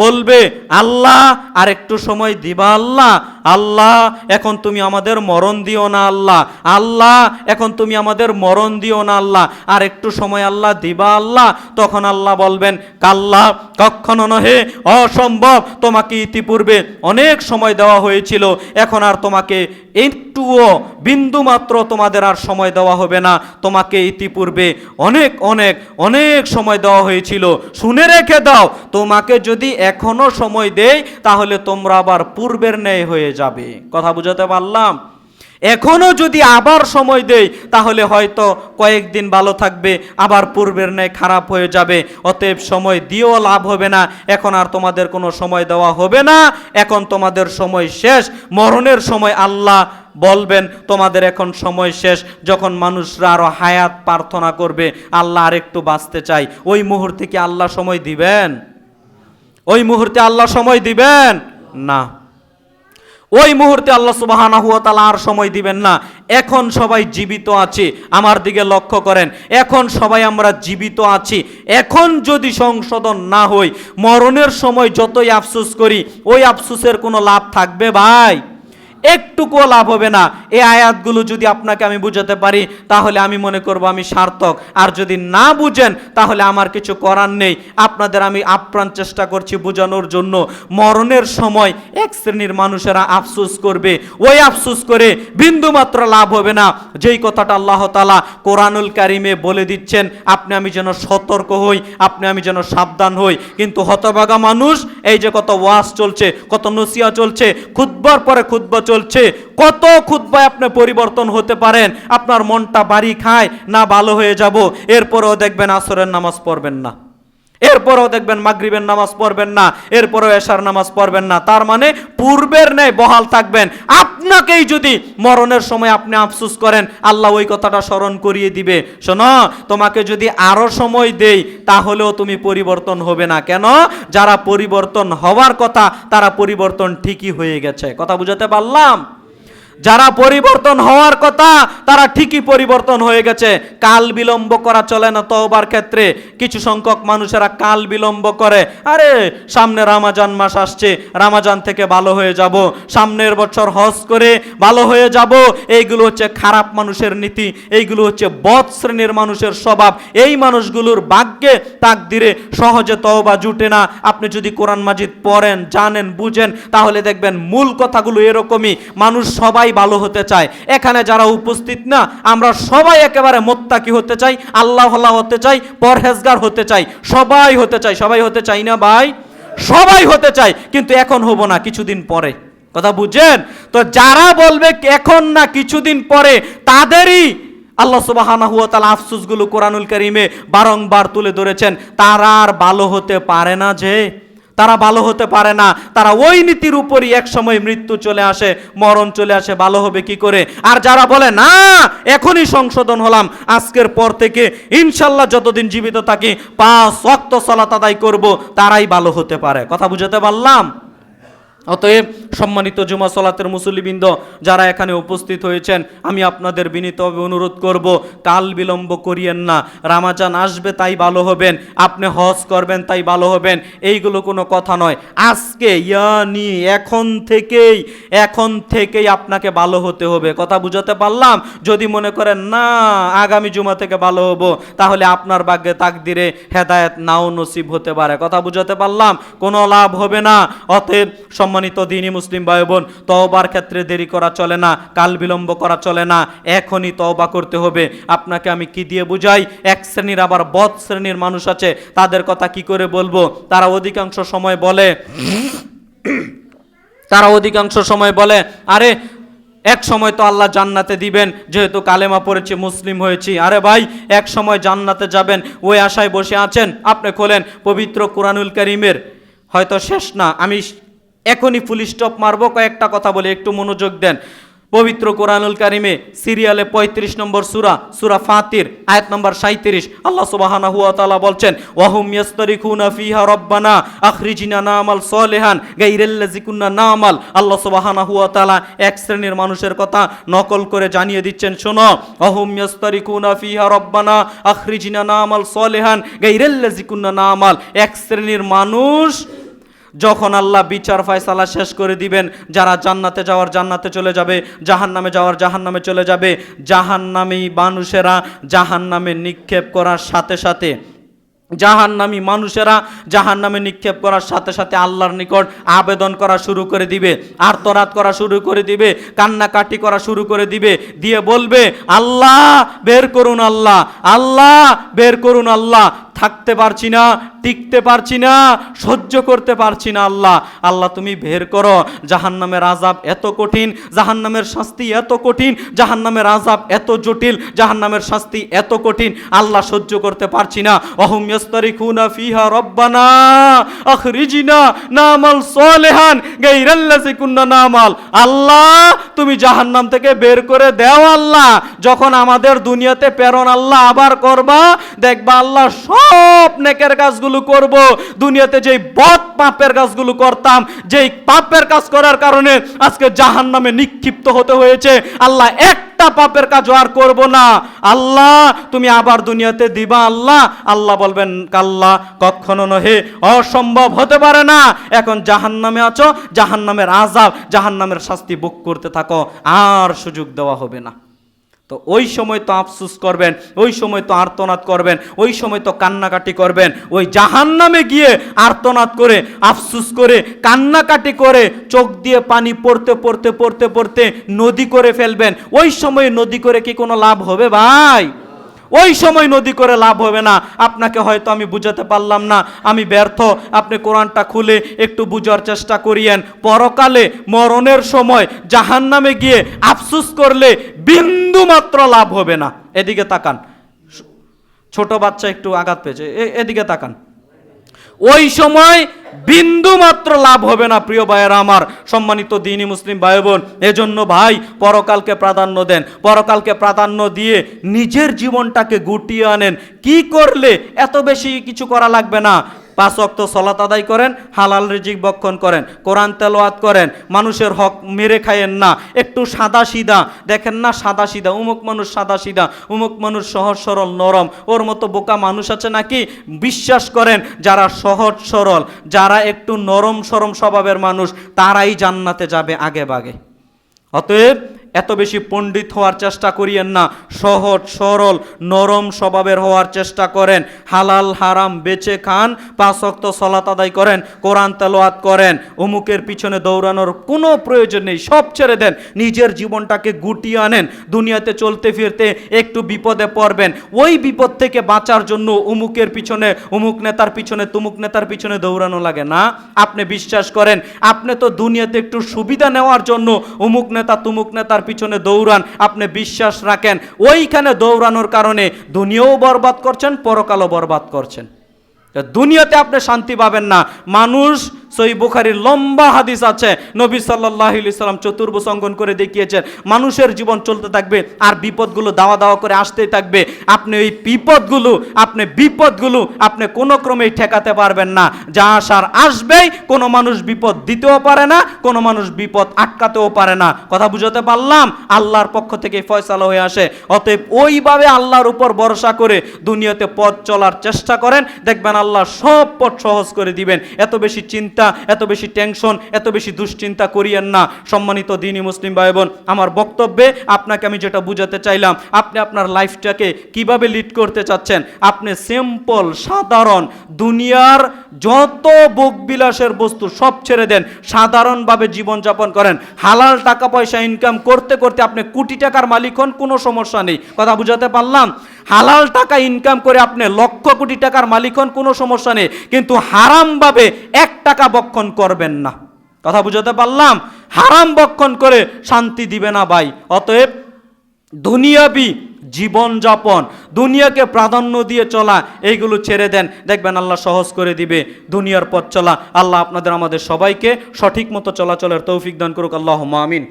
বলবে, আল্লাহ আর একটু সময় দিবা, আল্লাহ আল্লাহ এখন তুমি আমাদের মরণ দিও না, আল্লাহ আল্লাহ এখন তুমি আমাদের মরণ দিও না, আল্লাহ আর একটু সময় আল্লাহ দিবা, আল্লাহ। তখন আল্লাহ বলবেন, কাল্লা, কখনো নহে, অসম্ভব, তোমাকে ইতিপূর্বে অনেক সময় দেওয়া হয়েছিল, এখন আর তোমাকে একটুও বিন্দু মাত্র তোমাদের আর সময় দেওয়া হবে না, তোমাকে ইতিপূর্বে অনেক অনেক অনেক সময় দেওয়া হয়েছিল, শুনে রেখে দাও, তোমাকে যদি এখনো সময় দেই তাহলে তোমরা আবার পূর্বের ন্যায় হয়ে যাবে। কথা বুঝাতে পারলাম? এখনো যদি আবার সময় দেই তাহলে হয়তো কয়েকদিন ভালো থাকবে, আবার পূর্বের ন্যায় খারাপ হয়ে যাবে। অতএব সময় দিয়েও লাভ হবে না, এখন আর তোমাদের কোনো সময় দেওয়া হবে না, এখন তোমাদের সময় শেষ। মরণের সময় আল্লাহ বলবেন, তোমাদের এখন সময় শেষ। যখন মানুষরা আরো হায়াত প্রার্থনা করবে, আল্লাহ আর একটু বাঁচতে চাই, ওই মুহূর্তে কি আল্লাহ সময় দিবেন? ওই মুহূর্তে আল্লাহ সময় দিবেন না। ওই মুহূর্তে আল্লাহ সুবহানাহু ওয়া তাআলা আর সময় দিবেন না। এখন সবাই জীবিত আছি, আমার দিকে লক্ষ্য করেন, এখন সবাই আমরা জীবিত আছি। এখন যদি সংশোধন না হই, মরণের সময় যতই আফসোস করি, ওই আফসোসের কোনো লাভ থাকবে ভাই? একটুকুও লাভ হবে না। এই আয়াতগুলো যদি আপনাকে আমি বুঝাতে পারি তাহলে আমি মনে করব আমি সার্থক, আর যদি না বুঝেন তাহলে আমার কিছু করার নেই। আপনাদের আমি আপ্রাণ চেষ্টা করছি বোঝানোর জন্য। মরণের সময় এক শ্রেণীর মানুষেরা আফসোস করবে, ওই আফসোস করে বিন্দুমাত্র লাভ হবে না। যেই কথাটা আল্লাহ তাআলা কোরআনুল কারিমে বলে দিচ্ছেন, আপনি আমি যেন সতর্ক হই, আপনি আমি যেন সাবধান হই। কিন্তু হতভাগা মানুষ, এই যে কত ওয়াজ চলছে, কত নসিহত চলছে, খুতবার পরে খুতবা চলছে, কত খুতবায় আপনি পরিবর্তন হতে পারেন, আপনার মনটা বাড়ি খায় না ভালো হয়ে যাব, এরপরেও দেখবেন আসরের নামাজ পড়বেন না, এরপরেও দেখবেন মাগরিবের নামাজ পড়বেন না, এরপরেও এশার নামাজ পড়বেন না। তার মানে পূর্বের ন্যায় বহাল থাকবেন। আপনাকেই যদি মরণের সময় আপনি আফসোস করেন, আল্লাহ ওই কথাটা স্মরণ করিয়ে দিবে, শোনো তোমাকে যদি আরো সময় দেই তাহলেও তুমি পরিবর্তন হবে না। কেন? যারা পরিবর্তন হওয়ার কথা তারা পরিবর্তন ঠিকই হয়ে গেছে। কথা বুঝাতে পারলাম? যারা পরিবর্তন হওয়ার কথা তারা ঠিকই পরিবর্তন হয়ে গেছে। কাল বিলম্ব করা চলে না তওবার ক্ষেত্রে। কিছু সংখ্যক মানুষেরা কাল বিলম্ব করে, আরে সামনে রমজান মাস আসছে, রমজান থেকে ভালো হয়ে যাব, সামনের বছর হজ করে ভালো হয়ে যাব। এইগুলো হচ্ছে খারাপ মানুষের নীতি, এইগুলো হচ্ছে বদ শ্রেণীর মানুষের স্বভাব। এই মানুষগুলোর ভাগ্যে তাকদিরে সহজে তওবা জুটে না। আপনি যদি কোরআন মাজিদ পড়েন, জানেন, বুঝেন, তাহলে দেখবেন মূল কথাগুলো এরকমই। মানুষ সবাই ভালো হতে চায়। এখানে যারা উপস্থিত না, আমরা সবাই একেবারে মুত্তাকি হতে চাই, আল্লাহওয়ালা হতে চাই, পরহেজগার হতে চাই, সবাই হতে চাই। সবাই হতে চাই না ভাই? সবাই হতে চাই, কিন্তু এখন হব না, কিছুদিন পরে। কথা বুঝেন? তো যারা বলবে এখন না কিছুদিন পরে, তাদেরই আল্লাহ সুবহানাহু ওয়া তাআলা আফসোসগুলো কোরআনুল কারীমে বারংবার তুলে ধরেছেন। তারা আর ভালো হতে পারে না, যে তারা ভালো হতে পারে না। তারা ওই নীতির উপরই এক সময় মৃত্যু চলে আসে, মরণ চলে আসে, ভালো হবে কি করে? আর যারা বলে না এখনই সংশোধন হলাম, আজকের পর থেকে ইনশাল্লাহ যতদিন জীবিত থাকি 5 ওয়াক্ত সালাত আদায় করব, তারাই ভালো হতে পারে। কথা বুঝাতে পারলাম? অতএব সম্মানিত জুমা সালাতের মুসল্লিবৃন্দ যারা এখানে উপস্থিত হয়েছেন, আমি আপনাদের বিনীতভাবে অনুরোধ করব, কাল বিলম্ব করিয়েন না। রমজান আসবে তাই ভালো হবেন, আপনি হজ করবেন তাই ভালো হবেন, এইগুলো কোনো কথা নয়। আজকে ইয়ানি এখন থেকেই আপনাকে ভালো হতে হবে। কথা বুঝাতে পারলাম? যদি মনে করেন না আগামী জুমা থেকে ভালো হব, তাহলে আপনার ভাগ্যে তাকদিরে হেদায়েত নাও নসিব হতে পারে। কথা বুঝাতে পারলাম? কোনো লাভ হবে না। অতএব সম্মানিত দ্বীনি মুসলিম ভাই বোন, তওবার ক্ষেত্রে দেরি করা চলে না, কাল বিলম্ব করা চলে না, এখনই তওবা করতে হবে। আপনাকে আমি কি দিয়ে বুঝাই? এক শ্রেণীর আবার বদ শ্রেণীর মানুষ আছে, তাদের কথা কি করে বলবো? তারা অধিকাংশ সময় বলে আরে এক সময় তো আল্লাহ জান্নাতে দিবেন, যেহেতু কালেমা পড়েছি, মুসলিম হয়েছি। আরে ভাই, এক সময় জান্নাতে যাবেন ওই আশায় বসে আছেন? আপনি খোলেন পবিত্র কোরআনুল কারীমের, হয়তো শেষ না, আমি এখনই ফুল স্টপ মারবো, কয়েকটা কথা বলে একটু মনোযোগ দেন। পবিত্র কোরআনুল কারীমে সিরিয়ালে 35 নম্বর সূরা ফাতির আয়াত নম্বর 37 আল্লাহ সুবহানাহু ওয়া তাআলা বলছেন, ওয়াহুম ইয়াস্তারিকুনা ফিহা রব্বানা আখরিজিনা নামাল সলিহান গায়রাল্লাযী কুননা নামাল। আল্লাহ সুবহানাহু ওয়া তাআলা এক শ্রেণীর মানুষের কথা নকল করে জানিয়ে দিচ্ছেন, শোনো, ওয়াহুম ইয়াস্তারিকুনা ফিহা রব্বানা আখরিজিনা নামাল সলিহান গায়রাল্লাযী কুননা নামাল। এক শ্রেণীর মানুষ যখন আল্লাহ বিচার ফয়সালা শেষ করে দিবেন, যারা জান্নাতে যাওয়ার জান্নাতে চলে যাবে, জাহান্নামে যাওয়ার জাহান্নামে চলে যাবে, জাহান্নামী মানুষেরা জাহান্নামে নিক্ষেপ করার সাথে সাথে জাহান্নামী মানুষেরা জাহান্নামে নিক্ষেপ করার সাথে সাথে আল্লাহর নিকট আবেদন করা শুরু করে দিবে, আর্তনাদ করা শুরু করে দিবে, কান্নাকাটি করা শুরু করে দিবে, দিয়ে বলবে আল্লাহ বের করুন, আল্লাহ আল্লাহ বের করুন, আল্লাহ থাকতে পারছি না, টিকতে পারছি না, সহ্য করতে পারছি না, আল্লাহ আল্লাহ তুমি বের করো। জাহান্নামের আযাব এত কঠিন, জাহান্নামের শাস্তি এত কঠিন, জাহান্নামের আযাব এত জটিল, জাহান্নামের শাস্তি এত কঠিন, আল্লাহ সহ্য করতে পারছি না। অহুম ইয়াস্তারিকুনা ফিহা রব্বানা আখরিজিনা নামাল সালিহান গায়রাল্লাযী কুননা নামাল। আল্লাহ তুমি জাহান্নাম থেকে বের করে দাও আল্লাহ, যখন আমাদের দুনিয়াতে প্রেরণ আল্লাহ আবার করবা, দেখবা আল্লাহ সব নেকের কাজগুলো করব, দুনিয়াতে যেই বদ পাপের কাজগুলো করতাম, যেই পাপের কাজ করার কারণে আজকে জাহান্নামে নিক্ষিপ্ত হতে হয়েছে, আল্লাহ একটা পাপের কাজও আর করব না, আল্লাহ তুমি আবার দুনিয়াতে দিবা। আল্লাহ আল্লাহ বলবেন কাল্লা, কখনো নহে, অসম্ভব হতে পারে না, এখন জাহান্নামে আছো, জাহান্নামের আযাব জাহান্নামের শাস্তি ভোগ করতে থাকো, আর সুযোগ দেওয়া হবে না। তো ওই সময় তো আফসোস করবেন, ওই সময় তো আর্তনাদ করবেন, ওই সময় তো কান্নাকাটি করবেন, ওই জাহান্নামে গিয়ে আর্তনাদ করে আফসোস করে কান্নাকাটি করে চোখ দিয়ে পানি পড়তে পড়তে পড়তে পড়তে নদী করে ফেলবেন। ওই সময় নদী করে কি কোনো লাভ হবে ভাই? ওই সময় নদী করে লাভ হবে না। আপনাকে হয়তো আমি বুঝাতে পারলাম না, আমি ব্যর্থ, আপনি কোরআনটা খুলে একটু বুঝার চেষ্টা করিয়েন। পরকালে মরণের সময় জাহান্নামে গিয়ে আফসোস করলে বিন্দু মাত্র লাভ হবে না। এদিকে তাকান, ছোট বাচ্চা একটু আঘাত পেয়েছে, এদিকে তাকান, ওই সময় বিন্দু মাত্র লাভ হবে না। প্রিয় ভাইয়েরা আমার, সম্মানিত দ্বীনি মুসলিম ভাই বোন, এজন্য ভাই পরকালকে প্রাধান্য দেন, পরকালকে প্রাধান্য দিয়ে নিজের জীবনটাকে গুটিয়ে আনেন। কি করলে এত বেশি কিছু করা লাগবে না, 5 ওয়াক্ত সালাত আদায় করেন, হালাল রিজিক ভক্ষণ করেন, কোরআন তেলাওয়াত করেন, মানুষের হক মেরে খায়েন না, একটু সাদা সিধা, দেখেন না সাদা সিধা, উমুক মানুষ সাদা সিধা, উমুক মানুষ সহজ সরল নরম, ওর মতো বোকা মানুষ আছে নাকি? বিশ্বাস করেন, যারা সহজ সরল, যারা একটু নরম সরম স্বভাবের মানুষ, তারাই জান্নাতে যাবে আগে ভাগে। অতএব এত বেশি পণ্ডিত হওয়ার চেষ্টা করিয়েন না, সহজ সরল নরম স্বভাবের হওয়ার চেষ্টা করেন, হালাল হারাম বেছে খান, 5 ওয়াক্ত সালাত আদায় করেন, কোরআন তেলাওয়াত করেন, অমুকের পিছনে দৌড়ানোর কোনো প্রয়োজন নেই, সব ছেড়ে দেন, নিজের জীবনটাকে গুটিয়ে আনেন। দুনিয়াতে চলতে ফিরতে একটু বিপদে পড়বেন, ওই বিপদ থেকে বাঁচার জন্য অমুকের পিছনে, অমুক নেতার পিছনে, তুমুক নেতার পিছনে দৌড়ানো লাগে না। আপনি বিশ্বাস করেন, আপনি তো দুনিয়াতে একটু সুবিধা নেওয়ার জন্য অমুক নেতা তুমুক নেতার পিছনে দৌড়ান, আপনি বিশ্বাস রাখেন ওইখানে দৌড়ানোর কারণে দুনিয়াও বরবাদ করছেন, পরকালও বরবাদ করছেন। দুনিয়াতে আপনি শান্তি পাবেন না। মানুষ, সহিহ বুখারীর লম্বা হাদিস আছে, নবী সাল্লাল্লাহু আলাইহি সাল্লাম চতুর্ভুজ অঙ্কন করে দেখিয়েছেন, মানুষের জীবন চলতে থাকবে আর বিপদগুলো দাওয়া দাওয়া করে আসতেই থাকবে। আপনি ওই বিপদগুলো আপনি কোনো ক্রমেই ঠেকাতে পারবেন না, যা আসার আসবেই। কোনো মানুষ বিপদ দিতেও পারে না, কোনো মানুষ বিপদ আটকাতেও পারে না। কথা বুঝাতে পারলাম? আল্লাহর পক্ষ থেকে ফয়সালা হয়ে আসে। অতএব ওইভাবে আল্লাহর উপর ভরসা করে দুনিয়াতে পথ চলার চেষ্টা করেন, দেখবেন আল্লাহ সব পথ সহজ করে দিবেন। এত বেশি চিন্তা, এত বেশি টেনশন, এত বেশি দুশ্চিন্তা করিয়েন না। সম্মানিত দ্বীনি মুসলিম ভাই বোন, আমার বক্তব্যে আপনাকে আমি যেটা বুঝাতে চাইলাম, আপনি আপনার লাইফটাকে কিভাবে লিড করতে চাচ্ছেন, আপনি সিম্পল সাধারণ দুনিয়ার যত ভোগবিলাসের বস্তু সব ছেড়ে দেন, সাধারণভাবে জীবনযাপন করেন। হালাল টাকা পয়সা ইনকাম করতে করতে আপনি কোটি টাকার মালিক হন, কোনো সমস্যা নেই। কথা বুঝাতে পারলাম? হালাল টাকা ইনকাম করে আপনি লক্ষ কোটি টাকার মালিক হন, কোনো সমস্যা নেই, কিন্তু হারামভাবে 1 টাকা বক্ষণ করবেন না। কথা বুঝাতে পারলাম? হারাম বক্ষণ করে শান্তি দিবে না ভাই। অতএব দুনিয়াবি জীবনযাপন, দুনিয়াকে প্রাধান্য দিয়ে চলা, এইগুলো ছেড়ে দেন, দেখবেন আল্লাহ সহজ করে দিবে দুনিয়ার পথ চলা। আল্লাহ আপনাদের আমাদের সবাইকে সঠিক মতো চলাচলের তৌফিক দান করুক, আল্লাহুম্মা আমিন।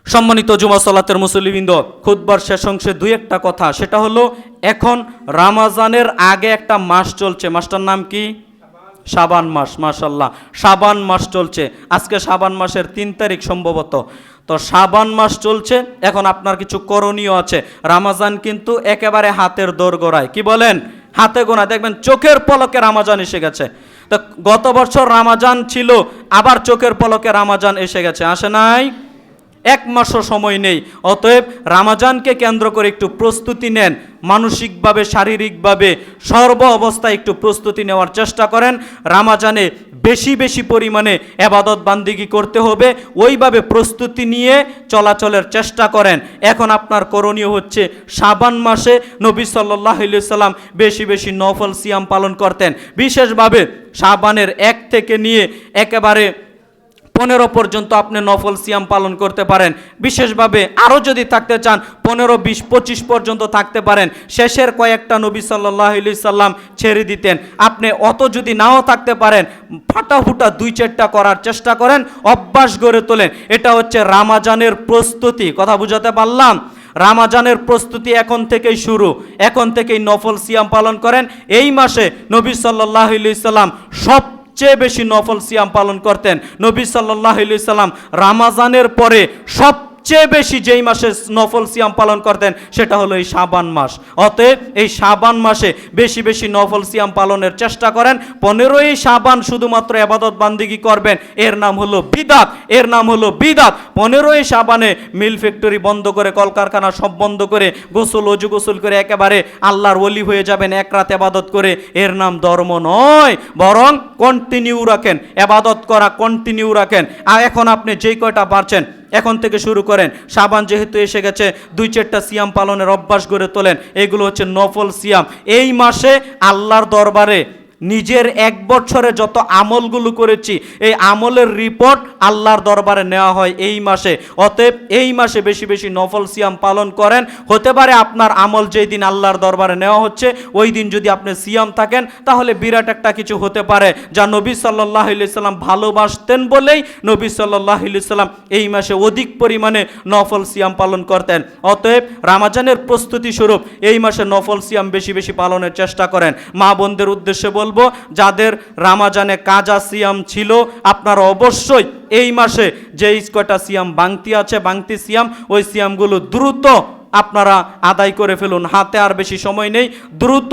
সম্মানিত জুমা সালাতের মুসল্লিবৃন্দ, খুতবার শেষ অংশে 2-1টা কথা, সেটা হলো এখন রমজানের আগে একটা মাস চলছে, মাসটার নাম কি? শাবান মাস। মাশাআল্লাহ, শাবান মাস চলছে, আজকে শাবান মাসের 3 তারিখ সম্ভবত। তো শাবান মাস চলছে, এখন আপনার কিছু করণীয় আছে। রমজান কিন্তু একেবারে হাতের দোরগোড়ায়, কি বলেন? হাতে গোনা, দেখবেন চোখের পলকে রমজান এসে গেছে। তো গত বছর রমাজান ছিল, আবার চোখের পলকে রমাজান এসে গেছে, আসে নাই? এক মাসও সময় নেই। অতএব রমাজানকে কেন্দ্র করে একটু প্রস্তুতি নেন, মানসিকভাবে শারীরিকভাবে সর্ব অবস্থায় একটু প্রস্তুতি নেওয়ার চেষ্টা করেন। রমাজানে বেশি বেশি পরিমাণে ইবাদত বান্দিগি করতে হবে, ওইভাবে প্রস্তুতি নিয়ে চলাচলের চেষ্টা করেন। এখন আপনার করণীয় হচ্ছে শাবান মাসে নবী সাল্লাল্লাহু আলাইহি সাল্লাম বেশি বেশি নফল সিয়াম পালন করতেন। বিশেষভাবে শাবানের 1 থেকে নিয়ে একেবারে 15 পর্যন্ত আপনি নফল সিয়াম পালন করতে পারেন। বিশেষভাবে আরও যদি থাকতে চান 15, 20, 25 পর্যন্ত থাকতে পারেন। শেষের কয়েকটা নবী সাল্লাল্লাহু আলাইহি সাল্লাম ছেড়ে দিতেন। আপনি অত যদি নাও থাকতে পারেন, ফাটাফুটা 2-4টা করার চেষ্টা করেন, অভ্যাস গড়ে তোলেন। এটা হচ্ছে রমাজানের প্রস্তুতি। কথা বুঝাতে পারলাম? রমাজানের প্রস্তুতি এখন থেকেই শুরু, এখন থেকেই নফল সিয়াম পালন করেন। এই মাসে নবী সাল্লাল্লাহু আলাইহি সাল্লাম সবচেয়ে বেশি নফল সিয়াম পালন করতেন। নবী সাল্লাল্লাহু আলাইহি সাল্লাম রমাজানের পরে সবচেয়ে বেশি যেই মাসে নফল সিয়াম পালন করতেন সেটা হলো এই শাবান মাস। অতএব এই শাবান মাসে বেশি বেশি নফল সিয়াম পালনের চেষ্টা করেন। 15ই শাবান শুধুমাত্র ইবাদত বান্দিগি করবেন, এর নাম হলো বিদআত, এর নাম হলো বিদআত। 15ই শাবানে মিল ফ্যাক্টরি বন্ধ করে, কলকারখানা সব বন্ধ করে, অজু গোসল করে একেবারে আল্লাহর ওলি হয়ে যাবেন এক রাত ইবাদত করে, এর নাম ধর্ম নয়। বরং কন্টিনিউ রাখেন, ইবাদত করা কন্টিনিউ রাখেন। আর এখন আপনি যেই কয়টা পারছেন এখন থেকে শুরু করেন। শাবান যেহেতু এসে গেছে, 2-4টা সিয়াম পালনের অভ্যাস গড়ে তোলেন। এগুলো হচ্ছে নফল সিয়াম। এই মাসে আল্লাহর দরবারে নিজের 1 বছরে যত আমলগুলো করেছি এই আমলের রিপোর্ট আল্লাহর দরবারে নেওয়া হয় এই মাসে। অতএব এই মাসে বেশি বেশি নফল সিয়াম পালন করেন। হতে পারে আপনার আমল যেই দিন আল্লাহর দরবারে নেওয়া হচ্ছে ওই দিন যদি আপনি সিয়াম থাকেন তাহলে বিরাট একটা কিছু হতে পারে, যা নবী সাল্লাল্লাহু আলাইহি সাল্লাম ভালোবাসতেন বলেই নবী সাল্লাল্লাহু আলাইহি সাল্লাম এই মাসে অধিক পরিমাণে নফল সিয়াম পালন করতেন। অতএব রমাজানের প্রস্তুতি স্বরূপ এই মাসে নফল সিয়াম বেশি বেশি পালনের চেষ্টা করেন। মা বোনদের উদ্দেশ্যে বলবো, যাদের রমাজানে কাজা সিয়াম ছিল আপনারা অবশ্যই এই মাসে যে কয়টা সিয়াম বাংতি আছে, বাংতি সিয়াম, ওই সিয়ামগুলো দ্রুত আপনারা আদায় করে ফেলুন। হাতে আর বেশি সময় নেই, দ্রুত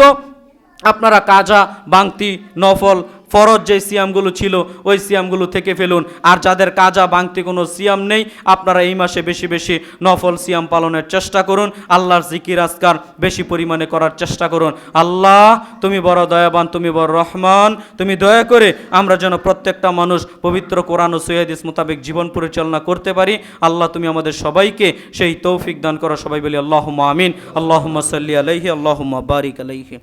আপনারা কাজা, বাংতি, নফল, ফরজ যে সিয়ামগুলো ছিল ওই সিয়ামগুলো থেকে ফেলুন। আর যাদের কাজা বাংতি কোনো সিয়াম নেই আপনারা এই মাসে বেশি বেশি নফল সিয়াম পালনের চেষ্টা করুন। আল্লাহর জিকির আজকার বেশি পরিমাণে করার চেষ্টা করুন। আল্লাহ তুমি বড় দয়াবান, তুমি বড় রহমান, তুমি দয়া করে আমরা যেন প্রত্যেকটা মানুষ পবিত্র কোরআন ও সহিহ হাদিস মোতাবেক জীবন পরিচালনা করতে পারি। আল্লাহ তুমি আমাদের সবাইকে সেই তৌফিক দান করো। সবাই বলি আল্লাহুম্মা আমিন। আল্লাহুম্মা সাল্লি আলাইহি, আল্লাহুম্মা বারিক আলাইহি।